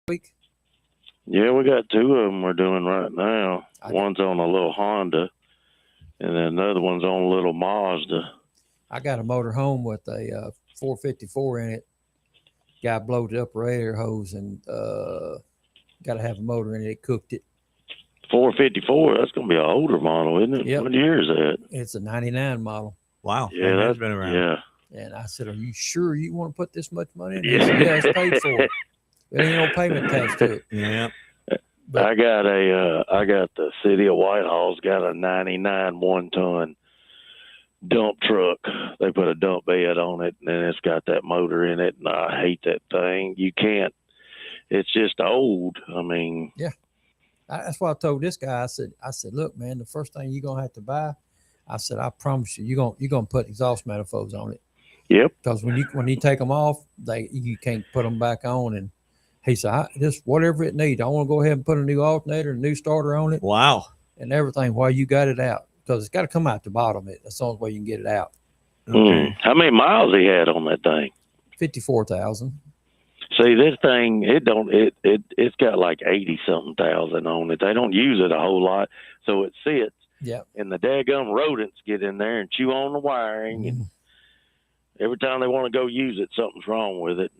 week? Yeah, we got two of them we're doing right now. I got, One's on a little Honda, and then another one's on a little Mazda. I got a motor home with a 454 in it. Guy blowed the upper air hose and got to have a motor in it. It cooked it. 454, that's going to be an older model, isn't it? Yep. What year is that? It's a 99 model. Wow, Yeah, that has been around. Yeah. And I said, "Are you sure you want to put this much money in?" He Yeah. said, "Yeah, it's paid for. There ain't no payment attached to it." Yeah. But- I got the city of Whitehall's got a 99 1-ton dump truck. They put a dump bed on it, and then it's got that motor in it, and I hate that thing. You can't. It's just old. I mean, That's what I told this guy. I said, "Look, man, the first thing you're gonna have to buy," I said, "I promise you, you're gonna put exhaust manifolds on it, yep. because when you take them off, you can't put them back on." And he said, "Just whatever it needs. I want to go ahead and put a new alternator, a new starter on it, Wow. and everything while you got it out, because it's got to come out the bottom. That's the only way you can get it out." Okay. How many miles he had on that thing? 54,000. See, this thing, it's got like 80-something thousand on it. They don't use it a whole lot, so it sits. Yep. And the daggum rodents get in there and chew on the wiring. And every time they want to go use it, something's wrong with it.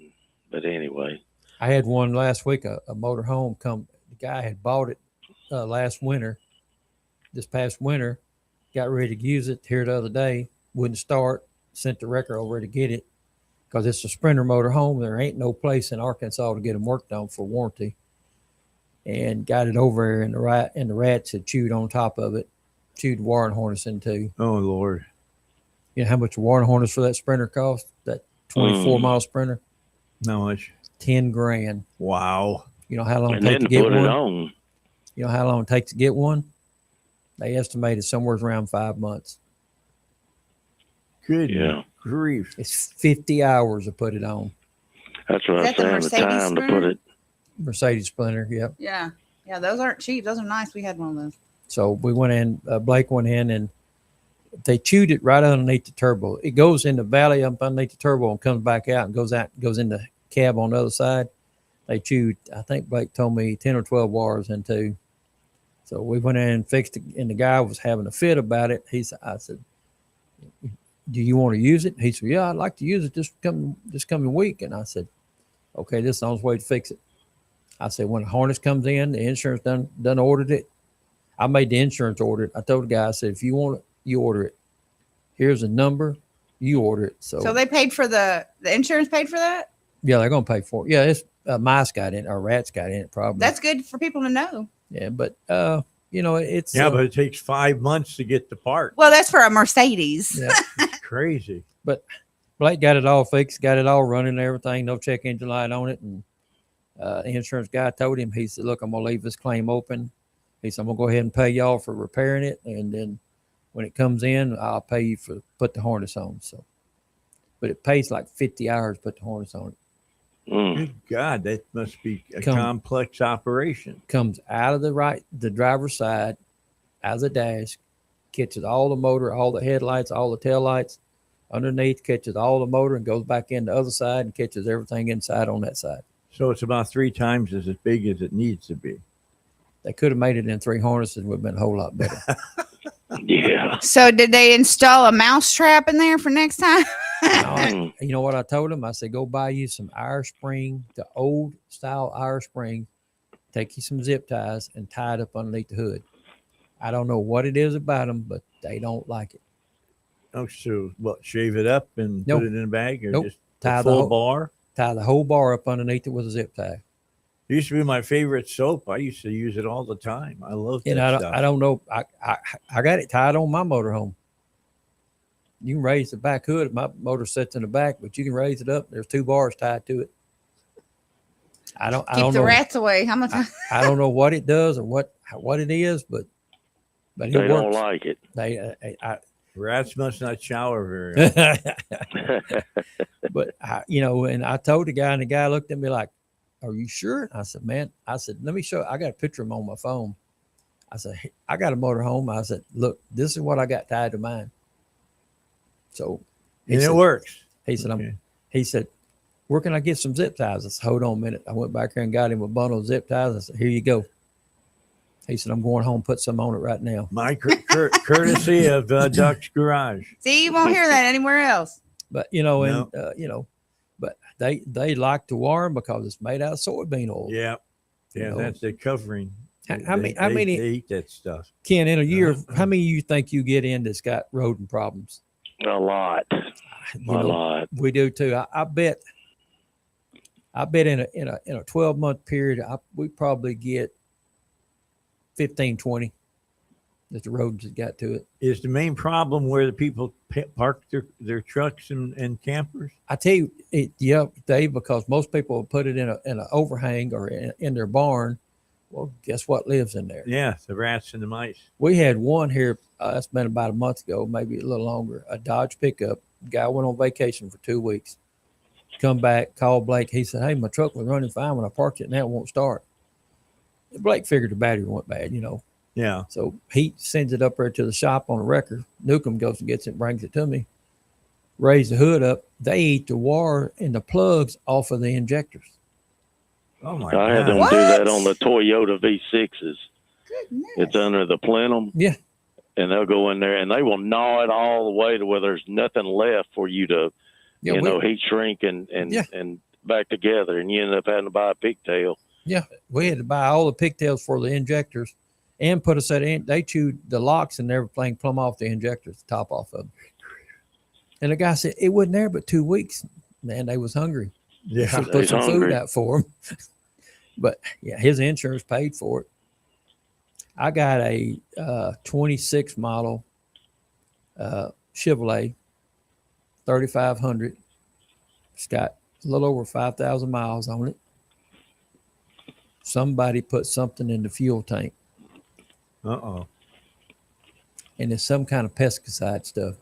But anyway. I had one last week, a motor home come. The guy had bought it last winter, this past winter, got ready to use it here the other day, wouldn't start, sent the wrecker over to get it, because it's a Sprinter motor home. There ain't no place in Arkansas to get them worked on for warranty. And got it over there, and the rats had chewed on top of it, chewed the wiring harness into. Oh Lord. You know how much a wiring harness for that Sprinter cost? That 24-mile Sprinter? How much? 10 grand. Wow. You know how long it And takes then to get put one? it on. You know how long it takes to get one? They estimated somewhere around 5 months. Good Yeah. grief. It's 50 hours to put it on. That's what Is I'm that the saying. The Mercedes time to put Sprinter? it. Mercedes Sprinter, yep. Yeah. Yeah, those aren't cheap. Those are nice. We had one of those. So we went in, Blake went in, and they chewed it right underneath the turbo. It goes in the valley up underneath the turbo and comes back out and goes in the cab on the other side. They chewed, I think Blake told me, 10 or 12 wires into. So we went in and fixed it, and the guy was having a fit about it. I said, "Do you want to use it?" He said, "Yeah, I'd like to use it this coming week." And I said, "Okay, this is the only way to fix it." I said, "When the harness comes in, the insurance done ordered it. I made the insurance order it. I told the guy, I said, if you want it, you order it. Here's a number, you order it." So they paid for the insurance paid for that? Yeah, they're gonna pay for it. Yeah, it's mice got in it, or rats got in it, probably. That's good for people to know. Yeah, but it's Yeah, but it takes 5 months to get the part. Well, that's for a Mercedes. yeah. It's crazy. But Blake got it all fixed, got it all running and everything, no check engine light on it. And the insurance guy told him, he said, "Look, I'm going to leave this claim open." He said, "I'm going to go ahead and pay y'all for repairing it. And then when it comes in, I'll pay you for put the harness on." So, but it pays like 50 hours to put the harness on it. Good God, that must be a complex operation. Comes out of the driver's side, out of the dash, catches all the motor, all the headlights, all the taillights. Underneath, catches all the motor and goes back in the other side and catches everything inside on that side. So it's about 3 times as big as it needs to be. They could have made it in 3 harnesses and would have been a whole lot better. Yeah. So did they install a mouse trap in there for next time? You know what I told him? I said, "Go buy you some Irish spring, the old style Irish spring. Take you some zip ties and tie it up underneath the hood." I don't know what it is about them, but they don't like it. Oh, so what? Shave it up and Nope. put it in a bag, or Nope. just Tie a the full whole- bar? Tie the whole bar up underneath it with a zip tie. It used to be my favorite soap. I used to use it all the time. I love that And I stuff. don't know. I got it tied on my motorhome. You can raise the back hood. My motor sits in the back, but you can raise it up. There's 2 bars tied to it. I don't Keep the know. rats away. How much? I don't know what it does or what it is, but it They don't works. like it. Rats must not shower very often. But and I told the guy, and the guy looked at me like, "Are you sure?" I said, "Man," I said, "Let me show. I got a picture of him on my phone." I said, "Hey, I got a motorhome." I said, "Look, this is what I got tied to mine." So And it works. he said, Okay. he said, where can I get some zip ties? I said, hold on a minute. I went back there and got him a bundle of zip ties. I said, here you go. He said, I'm going home, put some on it right now. My courtesy of Duck's Garage. See, you won't hear that anywhere else. But, you know, No. and, you know, but they like to warm because it's made out of soybean oil. Yeah. Yeah, You know. that's the covering. How many they eat that stuff? Ken, in a year, how many you think you get in that's got rodent problems? A lot. You know, Lot. we do too. I bet in a 12-month period, we probably get 15, 20 that the rodents have got to it. Is the main problem where the people park their trucks and campers? I tell you, Dave, because most people will put it in an overhang or in their barn. Well, guess what lives in there? Yeah, the rats and the mice. We had one here. That's been about a month ago, maybe a little longer. A Dodge pickup. Guy went on vacation for 2 weeks. Come back, called Blake. He said, "Hey, my truck was running fine when I parked it. Now it won't start." Blake figured the battery went bad, you know. Yeah. So he sends it up there to the shop on a wrecker. Newcomb goes and gets it, brings it to me. Raise the hood up. They eat the wire and the plugs off of the injectors. Oh my I had God. them What? do that on the Toyota V6s. Goodness. It's under the plenum. Yeah. And they'll go in there and they will gnaw it all the way to where there's nothing left for you to, Yeah, heat shrink and Yeah. and back together. And you end up having to buy a pigtail. Yeah, we had to buy all the pigtails for the injectors and put a set in. They chewed the locks and everything plumb off the injectors, the top off of them. And the guy said it wasn't there but 2 weeks. Man, they was hungry. Yeah. So They put some food hungry. out for them. But yeah, his insurance paid for it. I got a 26 model Chevrolet 3500. It's got a little over 5,000 miles on it. Somebody put something in the fuel tank, Uh-oh. and it's some kind of pesticide stuff.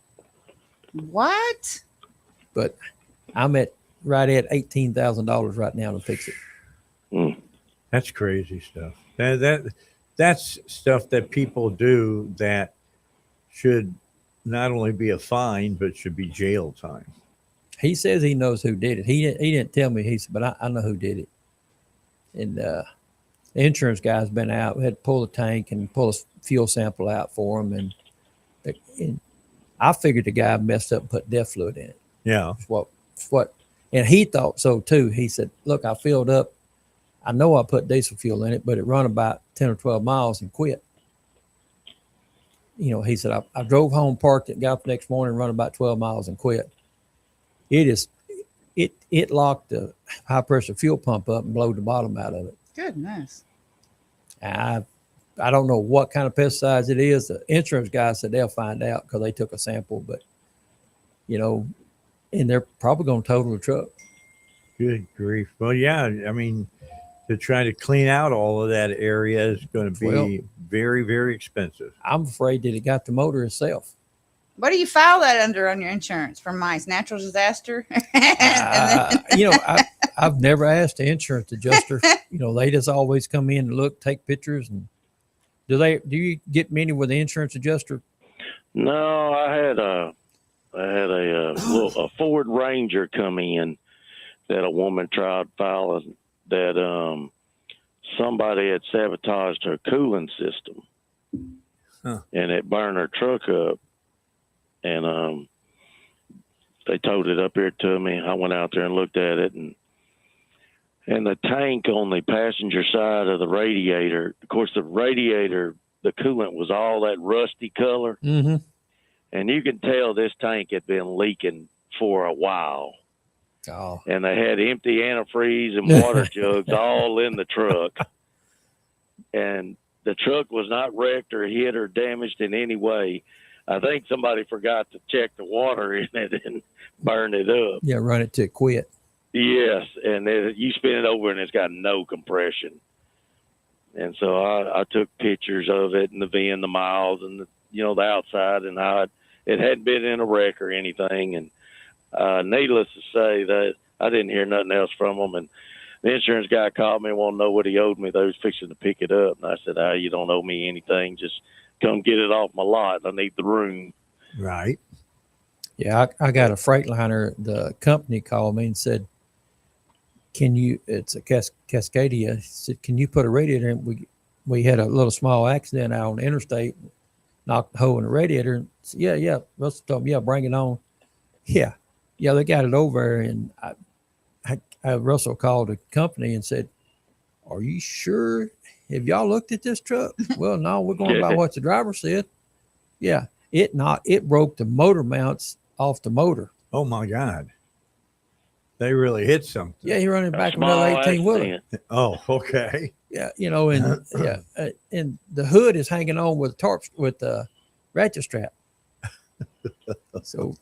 What? But I'm right at $18,000 right now to fix it. That's crazy stuff. That's stuff that people do that should not only be a fine, but should be jail time. He says he knows who did it. He didn't tell me. He said, but I know who did it. And the insurance guy's been out. We had to pull the tank and pull a fuel sample out for him. And I figured the guy messed up and put death fluid in it. Yeah. What? And he thought so too. He said, look, I filled up. I know I put diesel fuel in it, but it run about 10 or 12 miles and quit. You know, he said, I drove home, parked it, got up the next morning, run about 12 miles and quit. It locked the high pressure fuel pump up and blowed the bottom out of it. Goodness. I don't know what kind of pesticides it is. The insurance guy said they'll find out because they took a sample, but you know, and they're probably going to total the truck. Good grief. Well, yeah. I mean, to try to clean out all of that area is going to be very, very expensive. I'm afraid that it got the motor itself. What do you file that under on your insurance for mice? Natural disaster? You know, I've never asked the insurance adjuster. You know, they just always come in and look, take pictures, and do you get many with the insurance adjuster? No, I had a Ford Ranger come in that a woman tried filing that somebody had sabotaged her cooling system, and it burned her truck up. And they towed it up here to me. I went out there and looked at it, and the tank on the passenger side of the radiator. Of course, the radiator, the coolant was all that rusty color, Mm-hmm. and you can tell this tank had been leaking for a while. Oh, And they had empty antifreeze and water jugs all in the truck. And the truck was not wrecked or hit or damaged in any way. I think somebody forgot to check the water in it and burn it up. yeah, run it to quit. Yes, and then you spin it over and it's got no compression. And so I took pictures of it and the VIN, the miles, and the outside, and how it hadn't been in a wreck or anything. And needless to say, that I didn't hear nothing else from them. And the insurance guy called me and wanted to know what he owed me. They was fixing to pick it up, and I said, you don't owe me anything. Just come get it off my lot. I need the room. Right. Yeah, I got a Freightliner. The company called me and said, can you, it's a Cascadia. He said, can you put a radiator in? We had a little small accident out on the interstate, knocked the hole in the radiator. And said, yeah. Russell told me, yeah, bring it on. Yeah. They got it over. And Russell called the company and said, are you sure? Have y'all looked at this truck? Well, no, we're going by what the driver said. Yeah. It broke the motor mounts off the motor. Oh my God. They really hit something. Yeah, he running back another 18 wheeler. Oh, okay. Yeah, and the hood is hanging on with tarps with the ratchet strap. So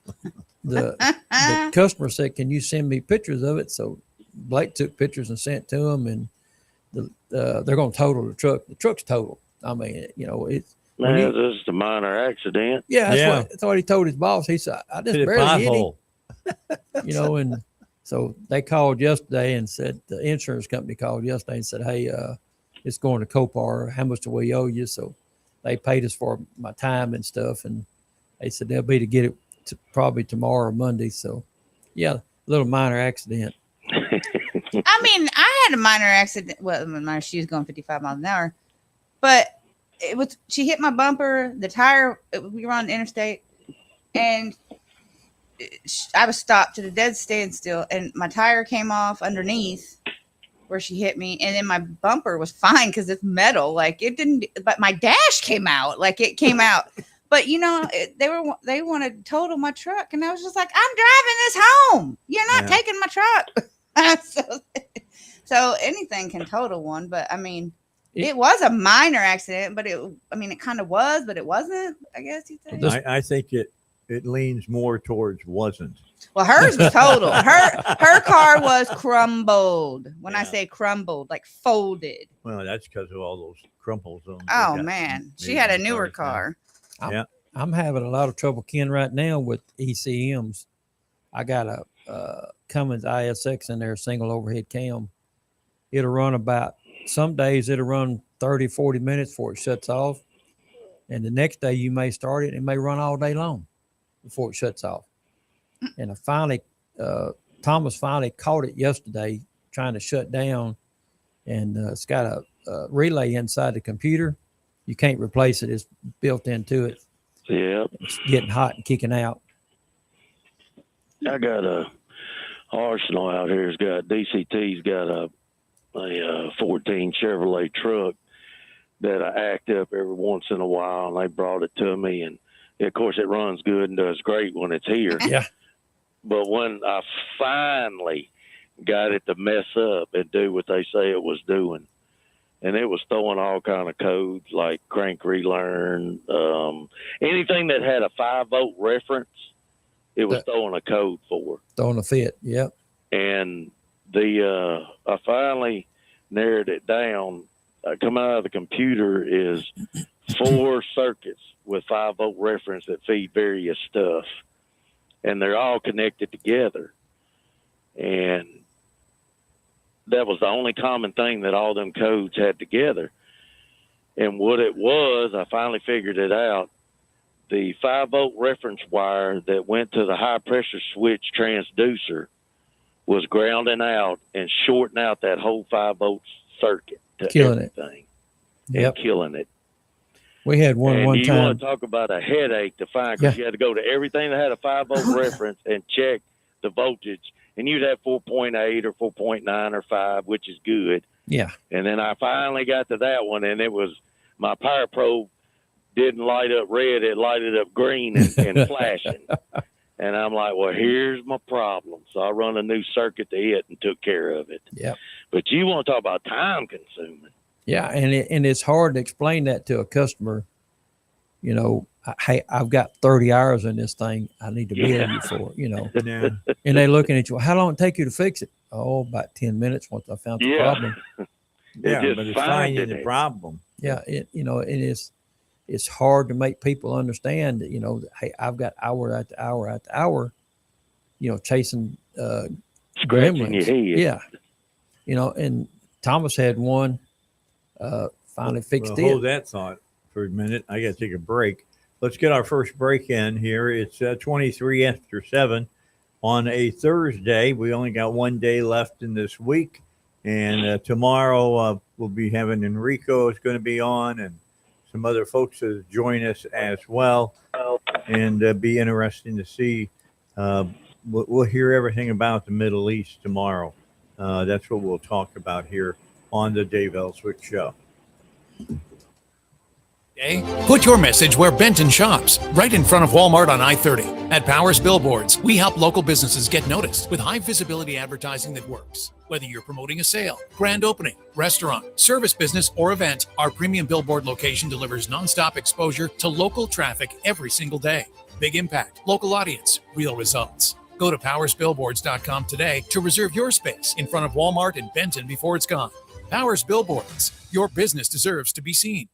the customer said, "Can you send me pictures of it?" So Blake took pictures and sent to him, and they're going to total the truck. The truck's total. I mean, it's. Man, this is a minor accident. Yeah, that's what he told his boss. He said, "I just barely hit him." And so they called yesterday and said, the insurance company called yesterday and said, hey, it's going to Copar. How much do we owe you? So they paid us for my time and stuff. And they said they'll be to get it probably tomorrow or Monday. So, yeah, a little minor accident. I mean, I had a minor accident. Well, she was going 55 miles an hour. But she hit my bumper, the tire, we were on the interstate. And I was stopped at a dead standstill, and my tire came off underneath where she hit me, and then my bumper was fine because it's metal. Like it didn't, but my dash came out. Like it came out. But they wanted to total my truck, and I was just like, I'm driving this home. You're not taking my truck. So anything can total one, but I mean. It was a minor accident, but it kind of was, but it wasn't, I guess you'd say. I think it leans more towards wasn't. Well, hers was total. Her car was crumbled. When I say crumbled, like folded. Well, that's because of all those crumples on. Oh man, she had a newer car. I'm having a lot of trouble, Ken, right now with ECMs. I got a Cummins ISX in there, single overhead cam. It'll run some days it'll run 30, 40 minutes before it shuts off. And the next day you may start it. It may run all day long before it shuts off. And Thomas finally caught it yesterday trying to shut down. And it's got a relay inside the computer. You can't replace it. It's built into it. Yeah. It's getting hot and kicking out. I got a Arsenal out here. DCT's got a 14 Chevrolet truck that I act up every once in a while, and they brought it to me, and of course it runs good and does great when it's here. Yeah. But when I finally got it to mess up and do what they say it was doing, and it was throwing all kind of codes like crank relearn, anything that had a 5-volt reference, it was throwing a code for. Throwing a fit, yep. And I finally narrowed it down. Coming out of the computer is 4 circuits with 5-volt reference that feed various stuff, and they're all connected together. And that was the only common thing that all them codes had together. And what it was, I finally figured it out. The 5-volt reference wire that went to the high pressure switch transducer was grounding out and shorting out that whole 5-volt circuit to killing everything. Yep. And killing it. We had one you time. Want to talk about a headache to find, because you had to go to everything that had a 5-volt reference and check the voltage, and you'd have 4.8 or 4.9 or 5, which is good. Yeah. And then I finally got to that one, and it was my power probe didn't light up red, it lighted up green and flashing. And I'm like, well, here's my problem. So I run a new circuit to it and took care of it. Yeah. But you want to talk about time consuming. Yeah. And it's hard to explain that to a customer. Hey, I've got 30 hours in this thing. I need to bill you for it, Yeah. And they're looking at you. Well, how long it take you to fix it? Oh, about 10 minutes once I found the problem. Yeah, but it's finding the problem. Yeah. It's hard to make people understand that, that, hey, I've got hour after hour after hour, chasing scratching your head. Yeah. And Thomas had one, finally fixed it. Hold that thought for a minute. I got to take a break. Let's get our first break in here. It's 23 after 7. on a Thursday. We only got one day left in this week. And tomorrow we'll be having Enrico is going to be on and some other folks to join us as well. And be interesting to see. We'll hear everything about the Middle East tomorrow. That's what we'll talk about here on the Dave Elswick Show. Put your message where Benton shops, right in front of Walmart on I-30. At Powers Billboards, we help local businesses get noticed with high visibility advertising that works. Whether you're promoting a sale, grand opening, restaurant, service business, or event, our premium billboard location delivers nonstop exposure to local traffic every single day. Big impact, local audience, real results. Go to powersbillboards.com today to reserve your space in front of Walmart in Benton before it's gone. Powers Billboards, your business deserves to be seen.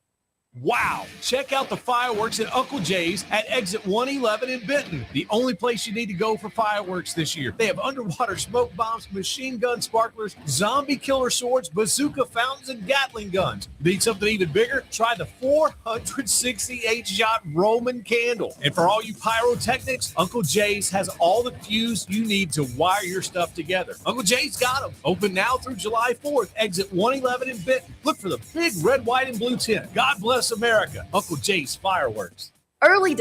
Wow! Check out the fireworks at Uncle Jay's at exit 111 in Benton. The only place you need to go for fireworks this year. They have underwater smoke bombs, machine gun sparklers, zombie killer swords, bazooka fountains, and Gatling guns. Need something even bigger? Try the 468-shot Roman candle. And for all you pyrotechnics, Uncle Jay's has all the fuse you need to wire your stuff together. Uncle Jay's got them. Open now through July 4th, exit 111 in Benton. Look for the big red, white, and blue tent. God bless America. Uncle Jay's Fireworks. Early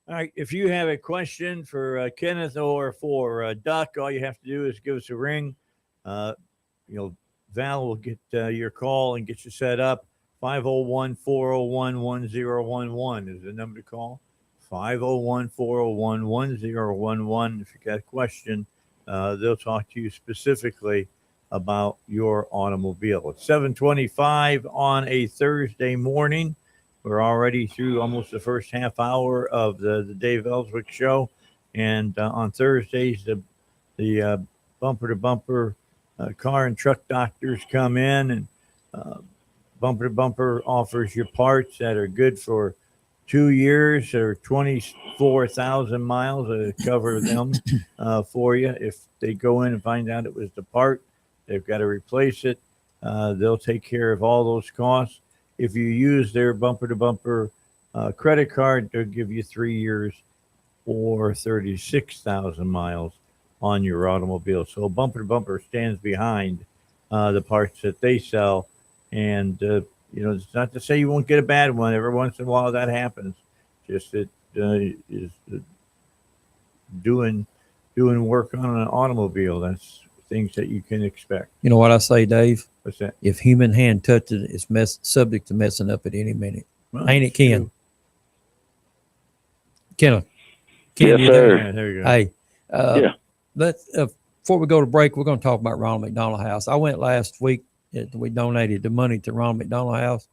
All right. If you have a question for Kenneth or for Duck, all you have to do is give us a ring. Val will get your call and get you set up. 501-401-1011 is the number to call. 501-401-1011. If you got a question, they'll talk to you specifically about your automobile. It's 7:25 on a Thursday morning. We're already through almost the first half hour of the Dave Elswick Show. And on Thursdays, the bumper-to-bumper car and truck doctors come in, and bumper-to-bumper offers you parts that are good for 2 years or 24,000 miles to cover them for you. If they go in and find out it was the part, they've got to replace it. They'll take care of all those costs. If you use their bumper-to-bumper credit card, they'll give you 3 years or 36,000 miles on your automobile. So bumper-to-bumper stands behind the parts that they sell. And, it's not to say you won't get a bad one. Every once in a while that happens. Just it is doing work on an automobile. That's things that you can expect. You know what I say, Dave? What's that? If human hand touches it, it's subject to messing up at any minute. Well, ain't it, Ken? Ken, Yes, you sir. Yeah, there you go. Hey, Yeah. let's before we go to break, we're going to talk about Ronald McDonald House. I went last week. We donated the money to Ronald McDonald House.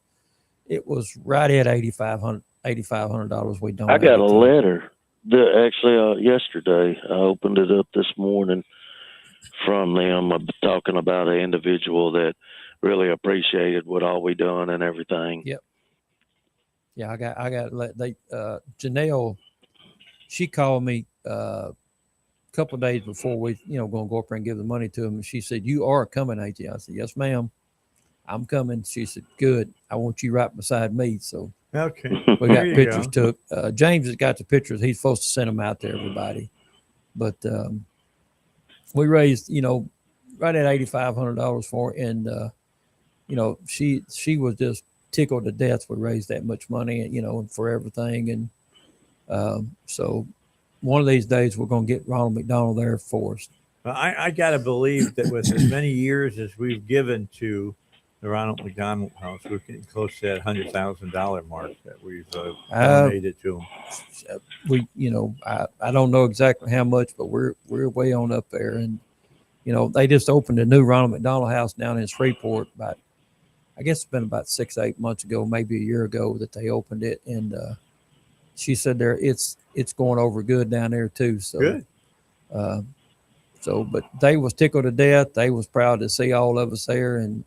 It was right at $8,500 we donated. I got a letter that yesterday. I opened it up this morning from them talking about an individual that really appreciated what all we done and everything. Yep. Yeah, Janelle, she called me a couple of days before we, going to go up there and give the money to him. And she said, "You are coming, ain't you?" I said, "Yes, ma'am, I'm coming." She said, "Good. I want you right beside me." So Okay. we got pictures took. James has got the pictures. He's supposed to send them out to everybody. But we raised, right at $8,500 for her. And, she was just tickled to death. We raised that much money, and for everything. And so one of these days we're going to get Ronald McDonald there for us. I got to believe that with as many years as we've given to the Ronald McDonald House. We're getting close to that $100,000 mark that we've donated to them. We, I don't know exactly how much, but we're way on up there. And, they just opened a new Ronald McDonald House down in Shreveport I guess it's been about 6-8 months ago, maybe a year ago that they opened it. And she said it's going over good down there too. So Good. But they was tickled to death. They was proud to see all of us there. And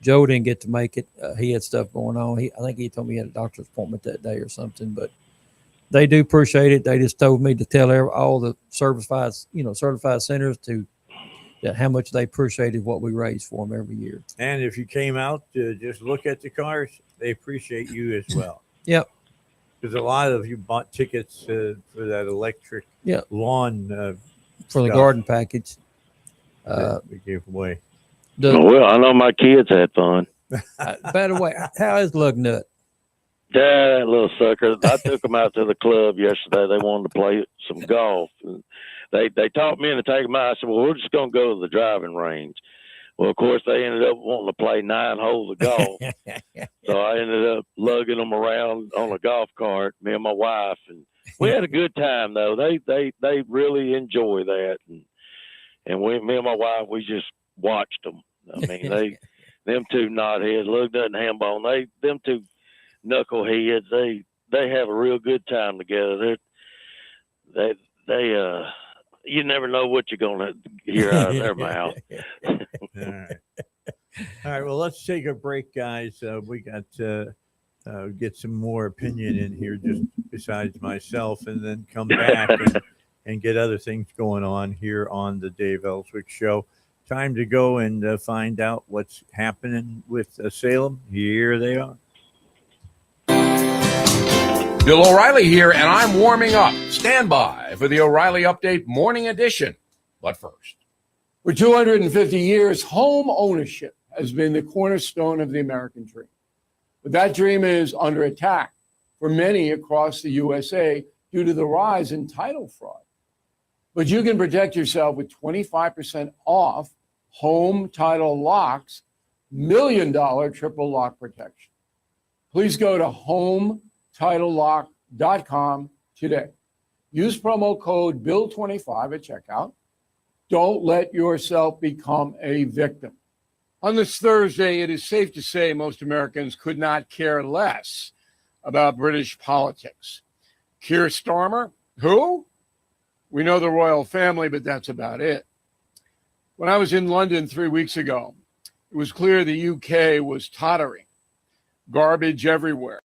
Joe didn't get to make it. He had stuff going on. I think he told me he had a doctor's appointment that day or something. But they do appreciate it. They just told me to tell all the certified centers that how much they appreciated what we raised for them every year. And if you came out to just look at the cars, they appreciate you as well. Yep. Because a lot of you bought tickets for that electric lawn for the garden package. We gave away. Well, I know my kids had fun. By the way, how is Lug Nut? Yeah, that little sucker. I took them out to the club yesterday. They wanted to play some golf. And they talked me into taking them out. I said, well, we're just going to go to the driving range. Well, of course, they ended up wanting to play 9 holes of golf. So I ended up lugging them around on a golf cart, me and my wife. And we had a good time, though. They really enjoy that. And me and my wife, we just watched them. I mean, them two knotheads, Lug Nut and Hambone, them two knuckleheads, they have a real good time together. They you never know what you're gonna hear out of their mouth. All right. Well, let's take a break, guys. We got get some more opinion in here, just besides myself, and then come back and get other things going on here on the Dave Elswick Show. Time to go and find out what's happening with Salem. Here they are. Bill O'Reilly here, and I'm warming up. Stand by for the O'Reilly Update Morning Edition. But first, for 250 years, home ownership has been the cornerstone of the American dream. But that dream is under attack for many across the USA due to the rise in title fraud. But you can protect yourself with 25% off home title locks, $1 million triple lock protection. Please go to HomeTitleLock.com today. Use promo code BILL25 at checkout. Don't let yourself become a victim. On this Thursday, it is safe to say most Americans could not care less about British politics. Keir Starmer, who? We know the royal family, but that's about it. When I was in London 3 weeks ago, it was clear the UK was tottering. Garbage everywhere.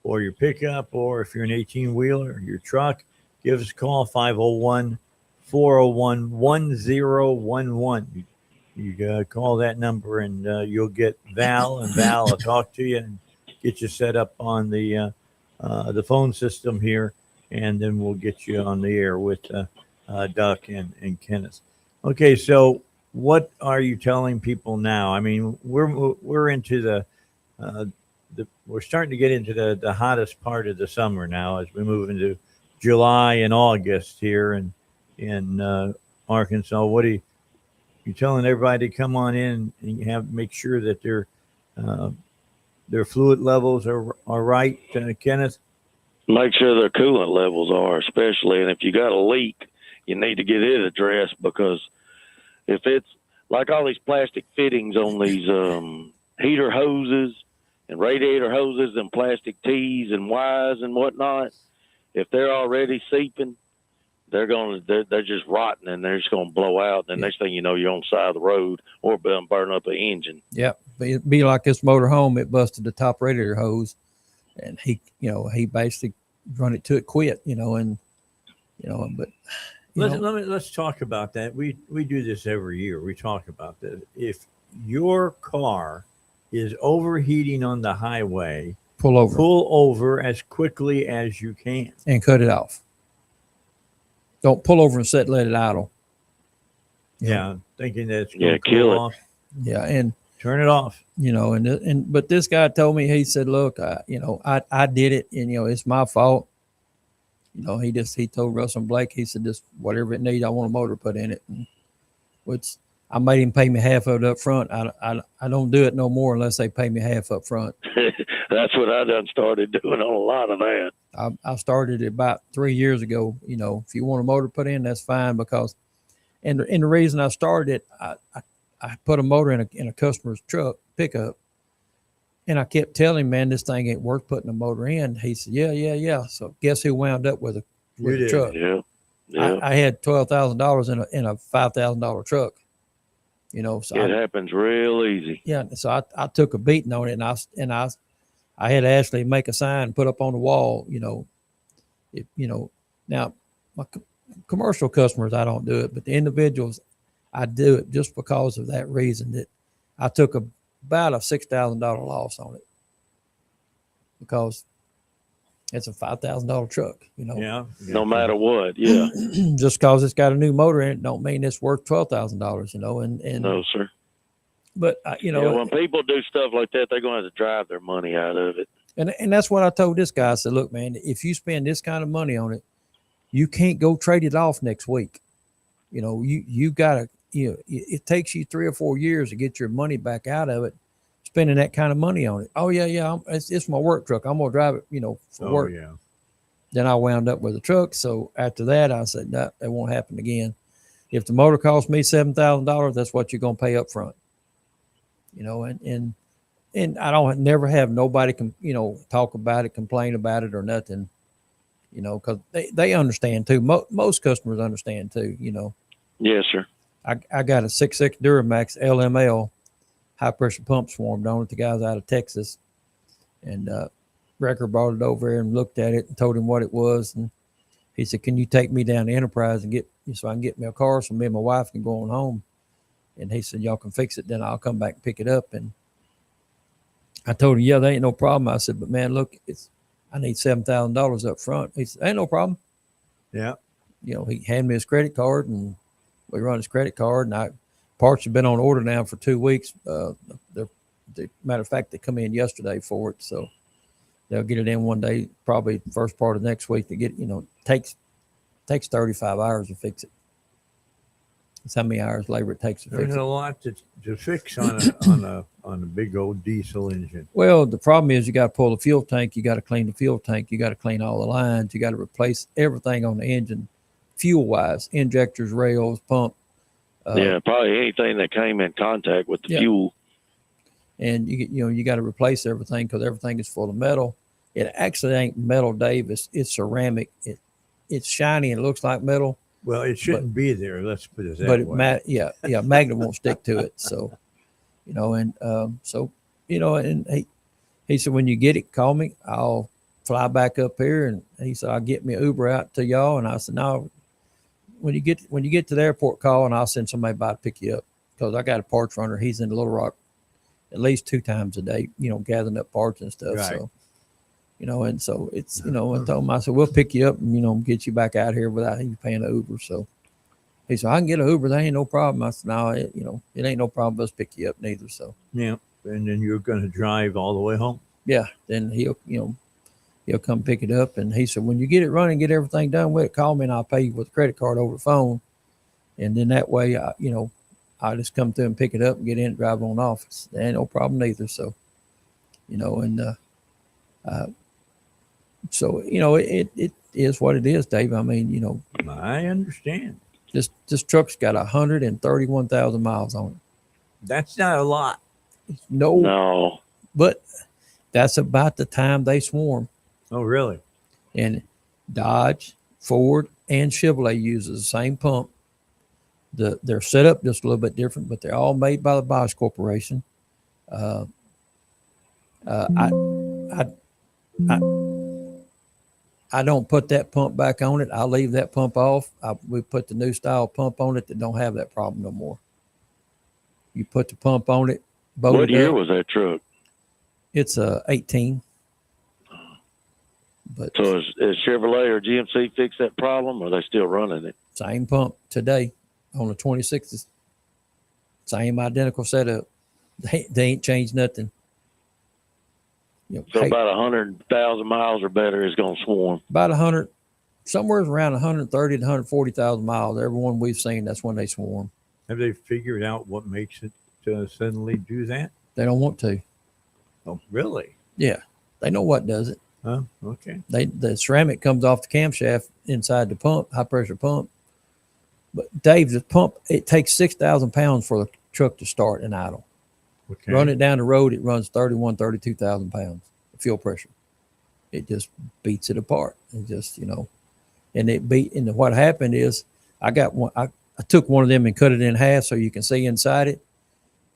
or your pickup, or if you're an 18-wheeler, your truck, give us a call, 501-401-1011. You call that number, and you'll get Val, and Val will talk to you and get you set up on the phone system here, and then we'll get you on the air with Duck and Kenneth. Okay, so what are you telling people now? I mean, we're into we're starting to get into the hottest part of the summer now as we move into July and August here in Arkansas. What are you telling everybody to come on in and make sure that their fluid levels are right, Kenneth? Make sure their coolant levels are, especially, and if you got a leak, you need to get it addressed, because if it's like all these plastic fittings on these heater hoses and radiator hoses and plastic T's and Y's and whatnot, if they're already seeping, they're just rotten, and they're just going to blow out. And the next thing you know, you're on the side of the road or burn up an engine. Yep. It'd be like this motor home. It busted the top radiator hose, and he basically run it to it quit, but let's talk about that. We do this every year. We talk about that. If your car is overheating on the highway, pull over as quickly as you can and cut it off. Don't pull over and let it idle. Yeah, thinking that it's going to kill it. off. Yeah, and turn it off. But this guy told me, he said, "Look, I did it, and it's my fault." He told Russell and Blake, he said, "Just whatever it needs, I want a motor put in it," which I made him pay me half of it up front. I don't do it no more unless they pay me half up front. That's what I done started doing on a lot of that. I started it about 3 years ago. If you want a motor put in, that's fine, because, and the reason I started it, I put a motor in a customer's truck pickup, and I kept telling him, "Man, this thing ain't worth putting a motor in." He said, "Yeah." So guess who wound up with a truck? Yeah. I had $12,000 in a $5,000 truck. So it happens real easy. Yeah. So I took a beating on it, and I had Ashley make a sign and put up on the wall. Now my commercial customers, I don't do it, but the individuals, I do it just because of that reason, that I took about a $6,000 loss on it, because it's a $5,000 truck, Yeah. No matter what. Yeah. Just because it's got a new motor in it don't mean it's worth $12,000, and no, sir. But when people do stuff like that, they're going to have to drive their money out of it. And that's what I told this guy. I said, "Look, man, if you spend this kind of money on it, you can't go trade it off next week. You gotta, it takes you 3 or 4 years to get your money back out of it, spending that kind of money on it." "Oh yeah, it's my work truck. I'm gonna drive it, for work." Yeah. Then I wound up with a truck. So after that, I said, "No, that won't happen again. If the motor costs me $7,000, that's what you're gonna pay up front." And I don't never have nobody talk about it, complain about it, or nothing. Because they understand too. Most customers understand too. Yes, sir. I got a 6.6 Duramax LML high pressure pump swarmed on it. The guy's out of Texas, and Wrecker brought it over here and looked at it and told him what it was, and he said, "Can you take me down to Enterprise and so I can get me a car so me and my wife can go on home?" And he said, "Y'all can fix it, then I'll come back and pick it up." And I told him, "Yeah, there ain't no problem." I said, "But man, look, I need $7,000 up front." He said, "Ain't no problem." Yeah. He handed me his credit card, and we run his credit card, and parts have been on order now for 2 weeks. Matter of fact, they come in yesterday for it, so they'll get it in one day, probably first part of next week to get. Takes 35 hours to fix it. That's how many hours labor it takes to fix it. There's a lot to fix on a big old diesel engine. Well, the problem is you got to pull the fuel tank, you got to clean the fuel tank, you got to clean all the lines, you got to replace everything on the engine, fuel wise, injectors, rails, pump. Probably anything that came in contact with the fuel. And you got to replace everything, because everything is full of metal. It actually ain't metal, Dave. It's ceramic. It's shiny and it looks like metal. Well, it shouldn't be there. Let's put it that way. But magnet won't stick to it. So, and he said, "When you get it, call me. I'll fly back up here, and he said, I'll get me an Uber out to y'all. And I said, no, when you get to the airport, call and I'll send somebody by to pick you up, because I got a parts runner. He's in Little Rock at least 2 times a day, gathering up parts and stuff. Right. So, and so it's, I told him, I said, we'll pick you up and, get you back out here without you paying an Uber. So he said, I can get an Uber. That ain't no problem. I said, no, it ain't no problem. Let's pick you up neither. So, Yeah. And then you're going to drive all the way home. yeah, then he'll come pick it up. And he said, when you get it running, get everything done with it, call me and I'll pay you with a credit card over the phone. And then that way, I'll just come through and pick it up and get in and drive on off. There ain't no problem either. So, it is what it is, Dave. I mean, I understand. this truck's got 131,000 miles on it. That's not a lot. No. But that's about the time they swarm. Oh, really? And Dodge, Ford, and Chevrolet uses the same pump. They're set up just a little bit different, but they're all made by the Bosch Corporation. I don't put that pump back on it. I leave that pump off. We put the new style pump on it that don't have that problem no more. You put the pump on it. What year was that truck? It's 18. But So is Chevrolet or GMC fixed that problem, or are they still running it? same pump today on the 26th. Same identical setup. They ain't changed nothing. So about 100,000 miles or better is going to swarm. About 100, somewhere around 130 to 140,000 miles. Everyone we've seen, that's when they swarm. Have they figured out what makes it suddenly do that? They don't want to. Oh, really? Yeah, they know what does it. Oh, okay. The ceramic comes off the camshaft inside the pump, high pressure pump. But Dave, the pump, it takes 6,000 pounds for the truck to start and idle. Okay. Run it down the road, it runs 32,000 pounds of fuel pressure. It just beats it apart. It just, and what happened is I got one, I took one of them and cut it in half so you can see inside it.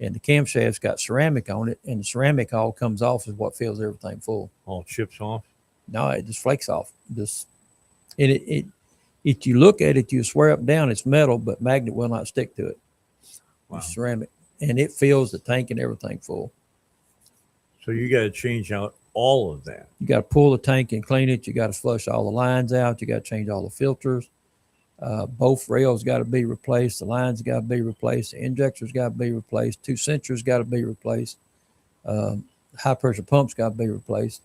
And the camshaft's got ceramic on it, and the ceramic all comes off is what fills everything full. All chips off? No, it just flakes off. And if you look at it, you swear up and down it's metal, but magnet will not stick to it. Wow. It's ceramic, and it fills the tank and everything full. So you got to change out all of that. You got to pull the tank and clean it. You got to flush all the lines out. You got to change all the filters. Both rails got to be replaced. The lines got to be replaced. The injectors got to be replaced. 2 sensors got to be replaced. High pressure pumps got to be replaced.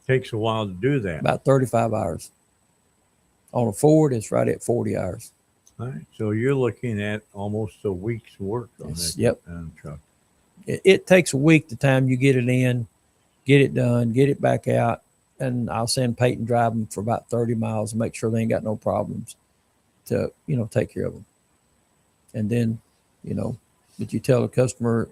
Takes a while to do that. About 35 hours. On a Ford, it's right at 40 hours. All right. So you're looking at almost a week's work on that Yep. truck. It takes a week the time you get it in, get it done, get it back out, and I'll send Peyton drive them for about 30 miles and make sure they ain't got no problems to, take care of them. And then, but you tell the customer,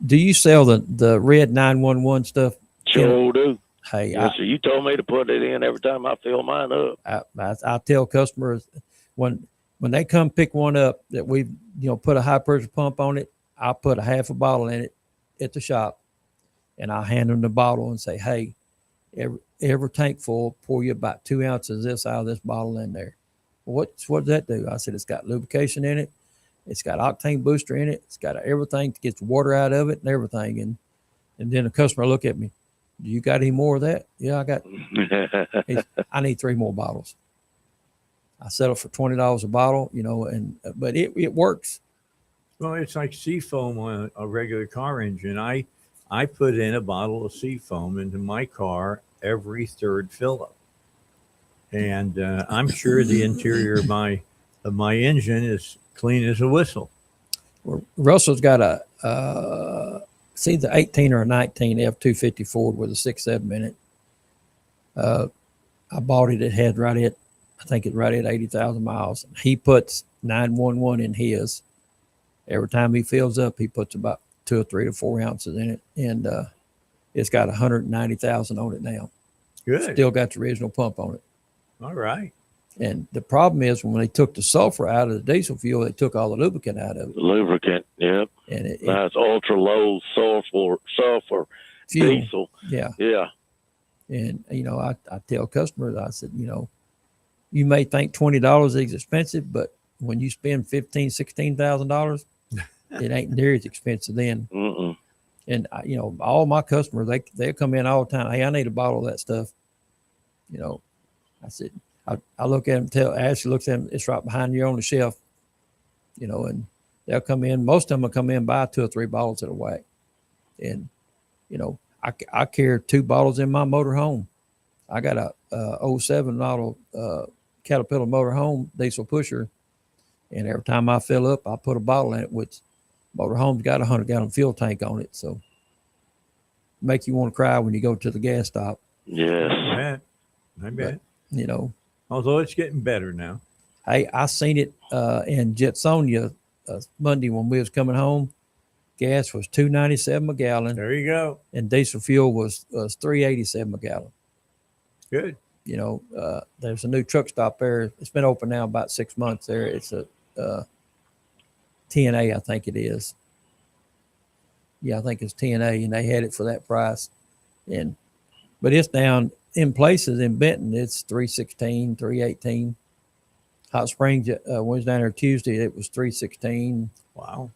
do you sell the red 911 stuff? Sure do. Hey, Yes, sir. You told me to put it in every time I fill mine up. I tell customers when they come pick one up that we've, put a high pressure pump on it, I'll put a half a bottle in it at the shop and I'll hand them the bottle and say, hey, every tank full, pour you about 2 ounces of this out of this bottle in there. What does that do? I said, it's got lubrication in it. It's got octane booster in it. It's got everything to get the water out of it and everything. And then the customer look at me, do you got any more of that? Yeah, I got, I need 3 more bottles. I settle for $20 a bottle, but it works. Well, it's like seafoam on a regular car engine. I put in a bottle of seafoam into my car every third fill up. And I'm sure the interior of my engine is clean as a whistle. Well, Russell's got it's either 18 or a 19 F-250 Ford with a 6.7 in it. I bought it. It had I think it's right at 80,000 miles. He puts 911 in his. Every time he fills up, he puts about 2 or 3 to 4 ounces in it. And it's got 190,000 on it now. Good. Still got the original pump on it. All right. And the problem is when they took the sulfur out of the diesel fuel, they took all the lubricant out of it. The lubricant, yep. And That's ultra low sulfur fuel. diesel. Yeah. Yeah. And, I tell customers, I said, you may think $20 is expensive, but when you spend $15,000, $16,000, it ain't near as expensive then. Mm-mm. And all my customers, they come in all the time. Hey, I need a bottle of that stuff. I said, I look at them, Ashley looks at them, it's right behind you on the shelf, and they'll come in. Most of them will come in, buy 2 or 3 bottles at a whack. And, I carry 2 bottles in my motor home. I got a 07 model Caterpillar motor home diesel pusher. And every time I fill up, I put a bottle in it, which motorhome's got a 100-gallon fuel tank on it. So make you want to cry when you go to the gas stop. Yes. I bet. But, although it's getting better now. Hey, I seen it in Jetsonia Monday when we was coming home. Gas was $2.97 a gallon. There you go. And diesel fuel was $3.87 a gallon. Good. There's a new truck stop there. It's been open now about 6 months there. It's a TNA, I think it is. Yeah, I think it's TNA, and they had it for that price. But it's down in places in Benton. It's $3.16, $3.18. Hot Springs, when I was down there Tuesday, it was $3.16. Wow.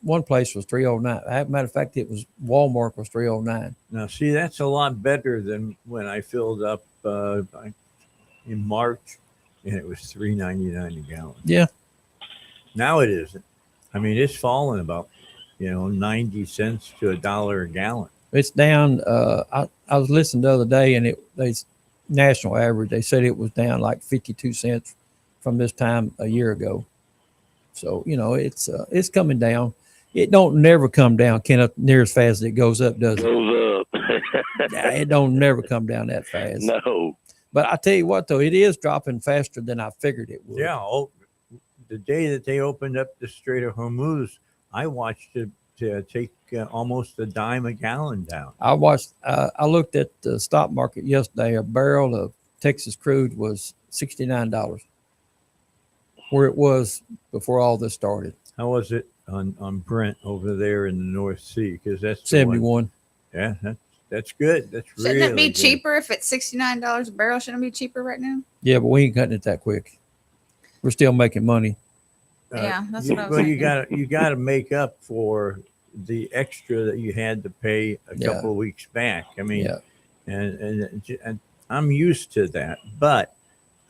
One place was $3.09. As a matter of fact, it was Walmart was $3.09. Now, see, that's a lot better than when I filled up in March, and it was $3.99 a gallon. Yeah. Now it isn't. I mean, it's fallen about 90 cents to $1 a gallon. It's down. I was listening the other day, and they national average. They said it was down like 52 cents from this time a year ago. So it's coming down. It don't never come down, Kenneth, near as fast as it goes up, does it? Goes up. Yeah, it don't never come down that fast. No. But I tell you what, though, it is dropping faster than I figured it would. Yeah. The day that they opened up the Strait of Hormuz, I watched it take almost a dime a gallon down. I looked at the stock market yesterday. A barrel of Texas crude was $69, where it was before all this started. How was it on Brent over there in the North Sea? Because that's 71. Yeah, that's good. That's Shouldn't really it be good. cheaper if it's $69 a barrel? Shouldn't it be cheaper right now? Yeah, but we ain't cutting it that quick. We're still making money. Yeah, that's what I was you thinking. got to make up for the extra that you had to pay a couple of weeks back. I mean, and I'm used to that, but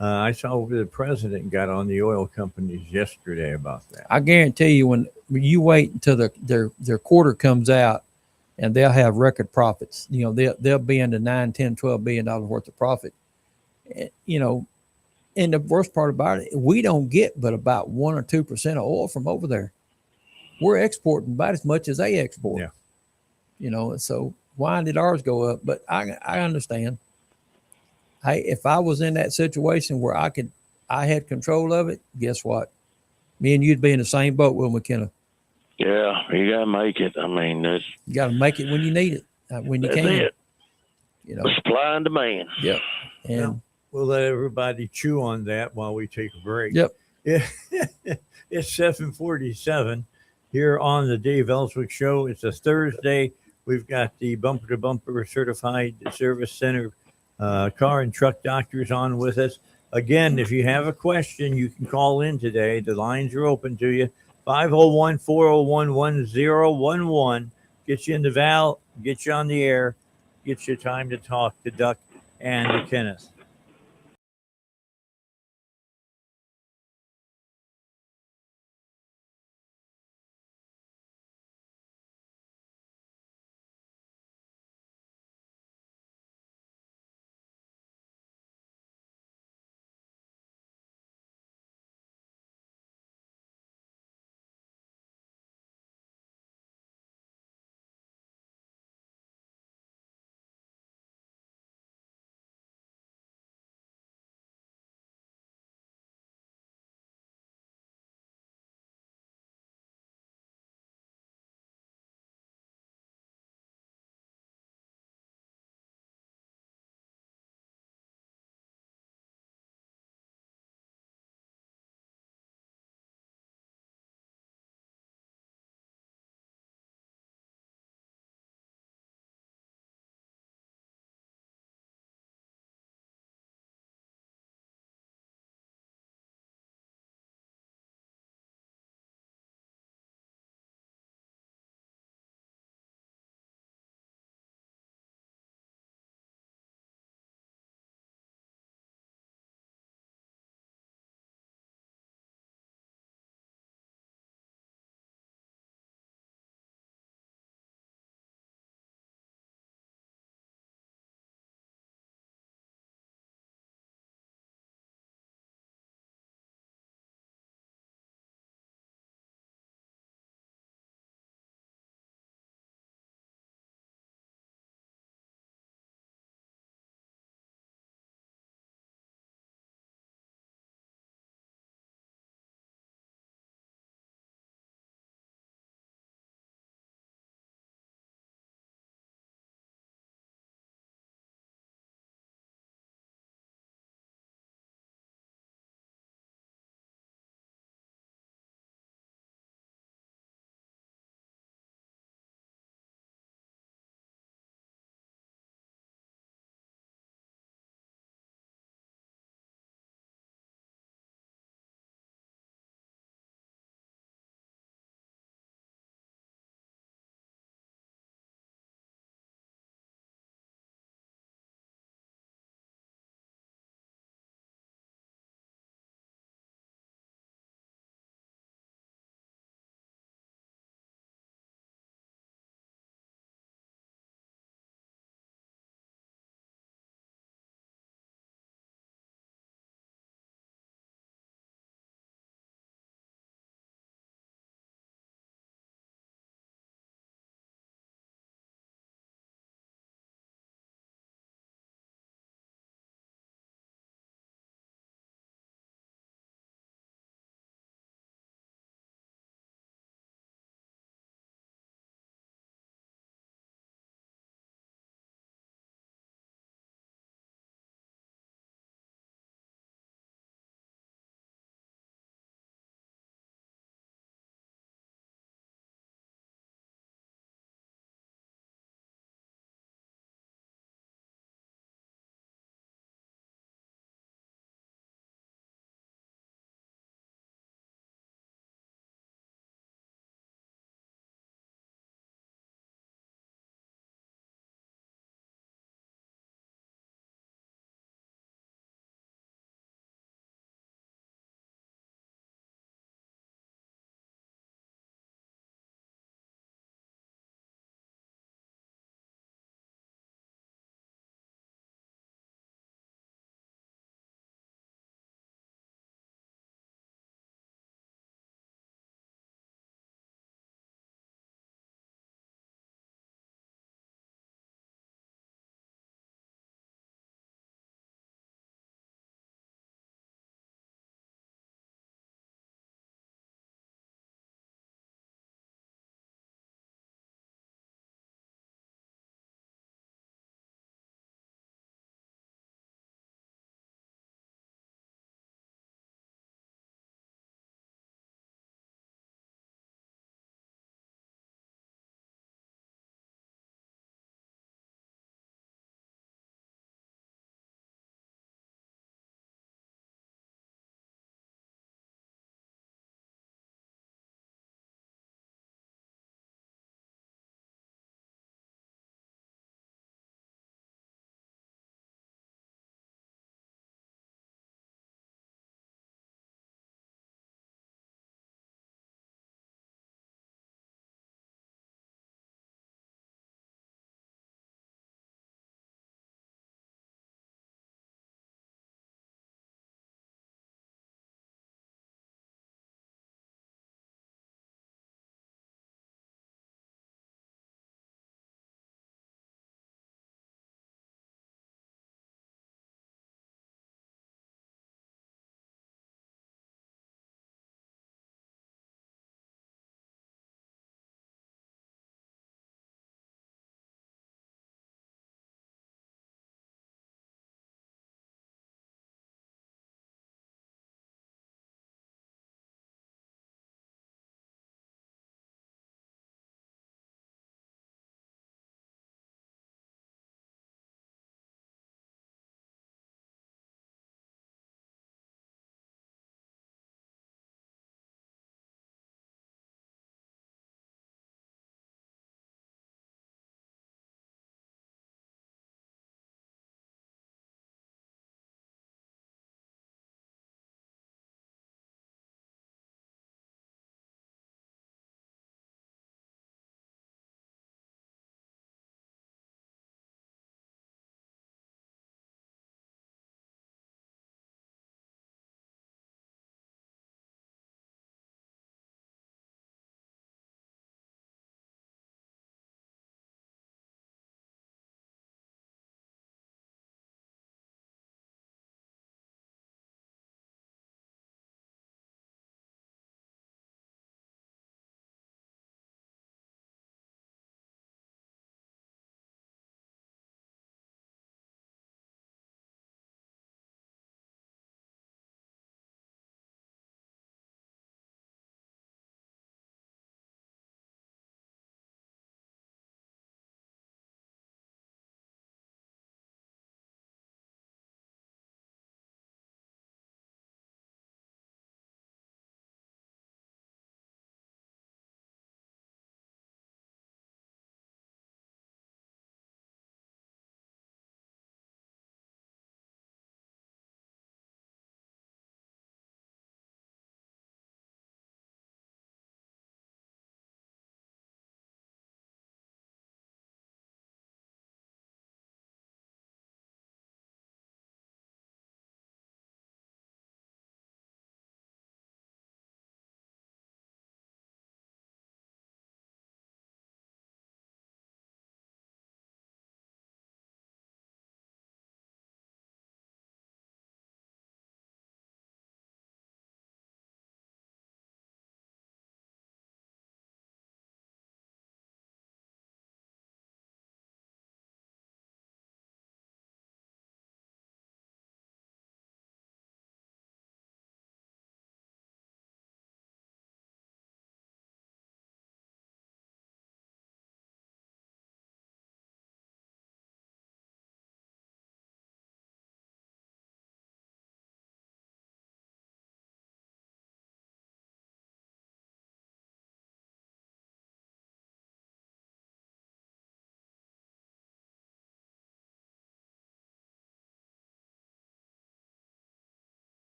I saw where the president got on the oil companies yesterday about that. I guarantee you, when you wait until their quarter comes out, and they'll have record profits. They'll be in the $9, $10, $12 billion worth of profit. And the worst part about it, we don't get but about 1 or 2% of oil from over there. We're exporting about as much as they export. Yeah. So why did ours go up? But I understand. Hey, if I was in that situation where I had control of it, guess what? Me and you'd be in the same boat, Will McKenna. Yeah, you gotta make it. I mean, You got to make it when you need it, when you that's can. it. Supply and demand. Yep. And Well, we'll let everybody chew on that while we take a break. Yep. Yeah. It's 7:47 here on the Dave Elswick Show. It's a Thursday. We've got the Bumper to Bumper Certified Service Center car and truck doctors on with us. Again, if you have a question, you can call in today. The lines are open to you. 501-401-1011. Get you in the Val, get you on the air, get you time to talk to Duck and to Kenneth.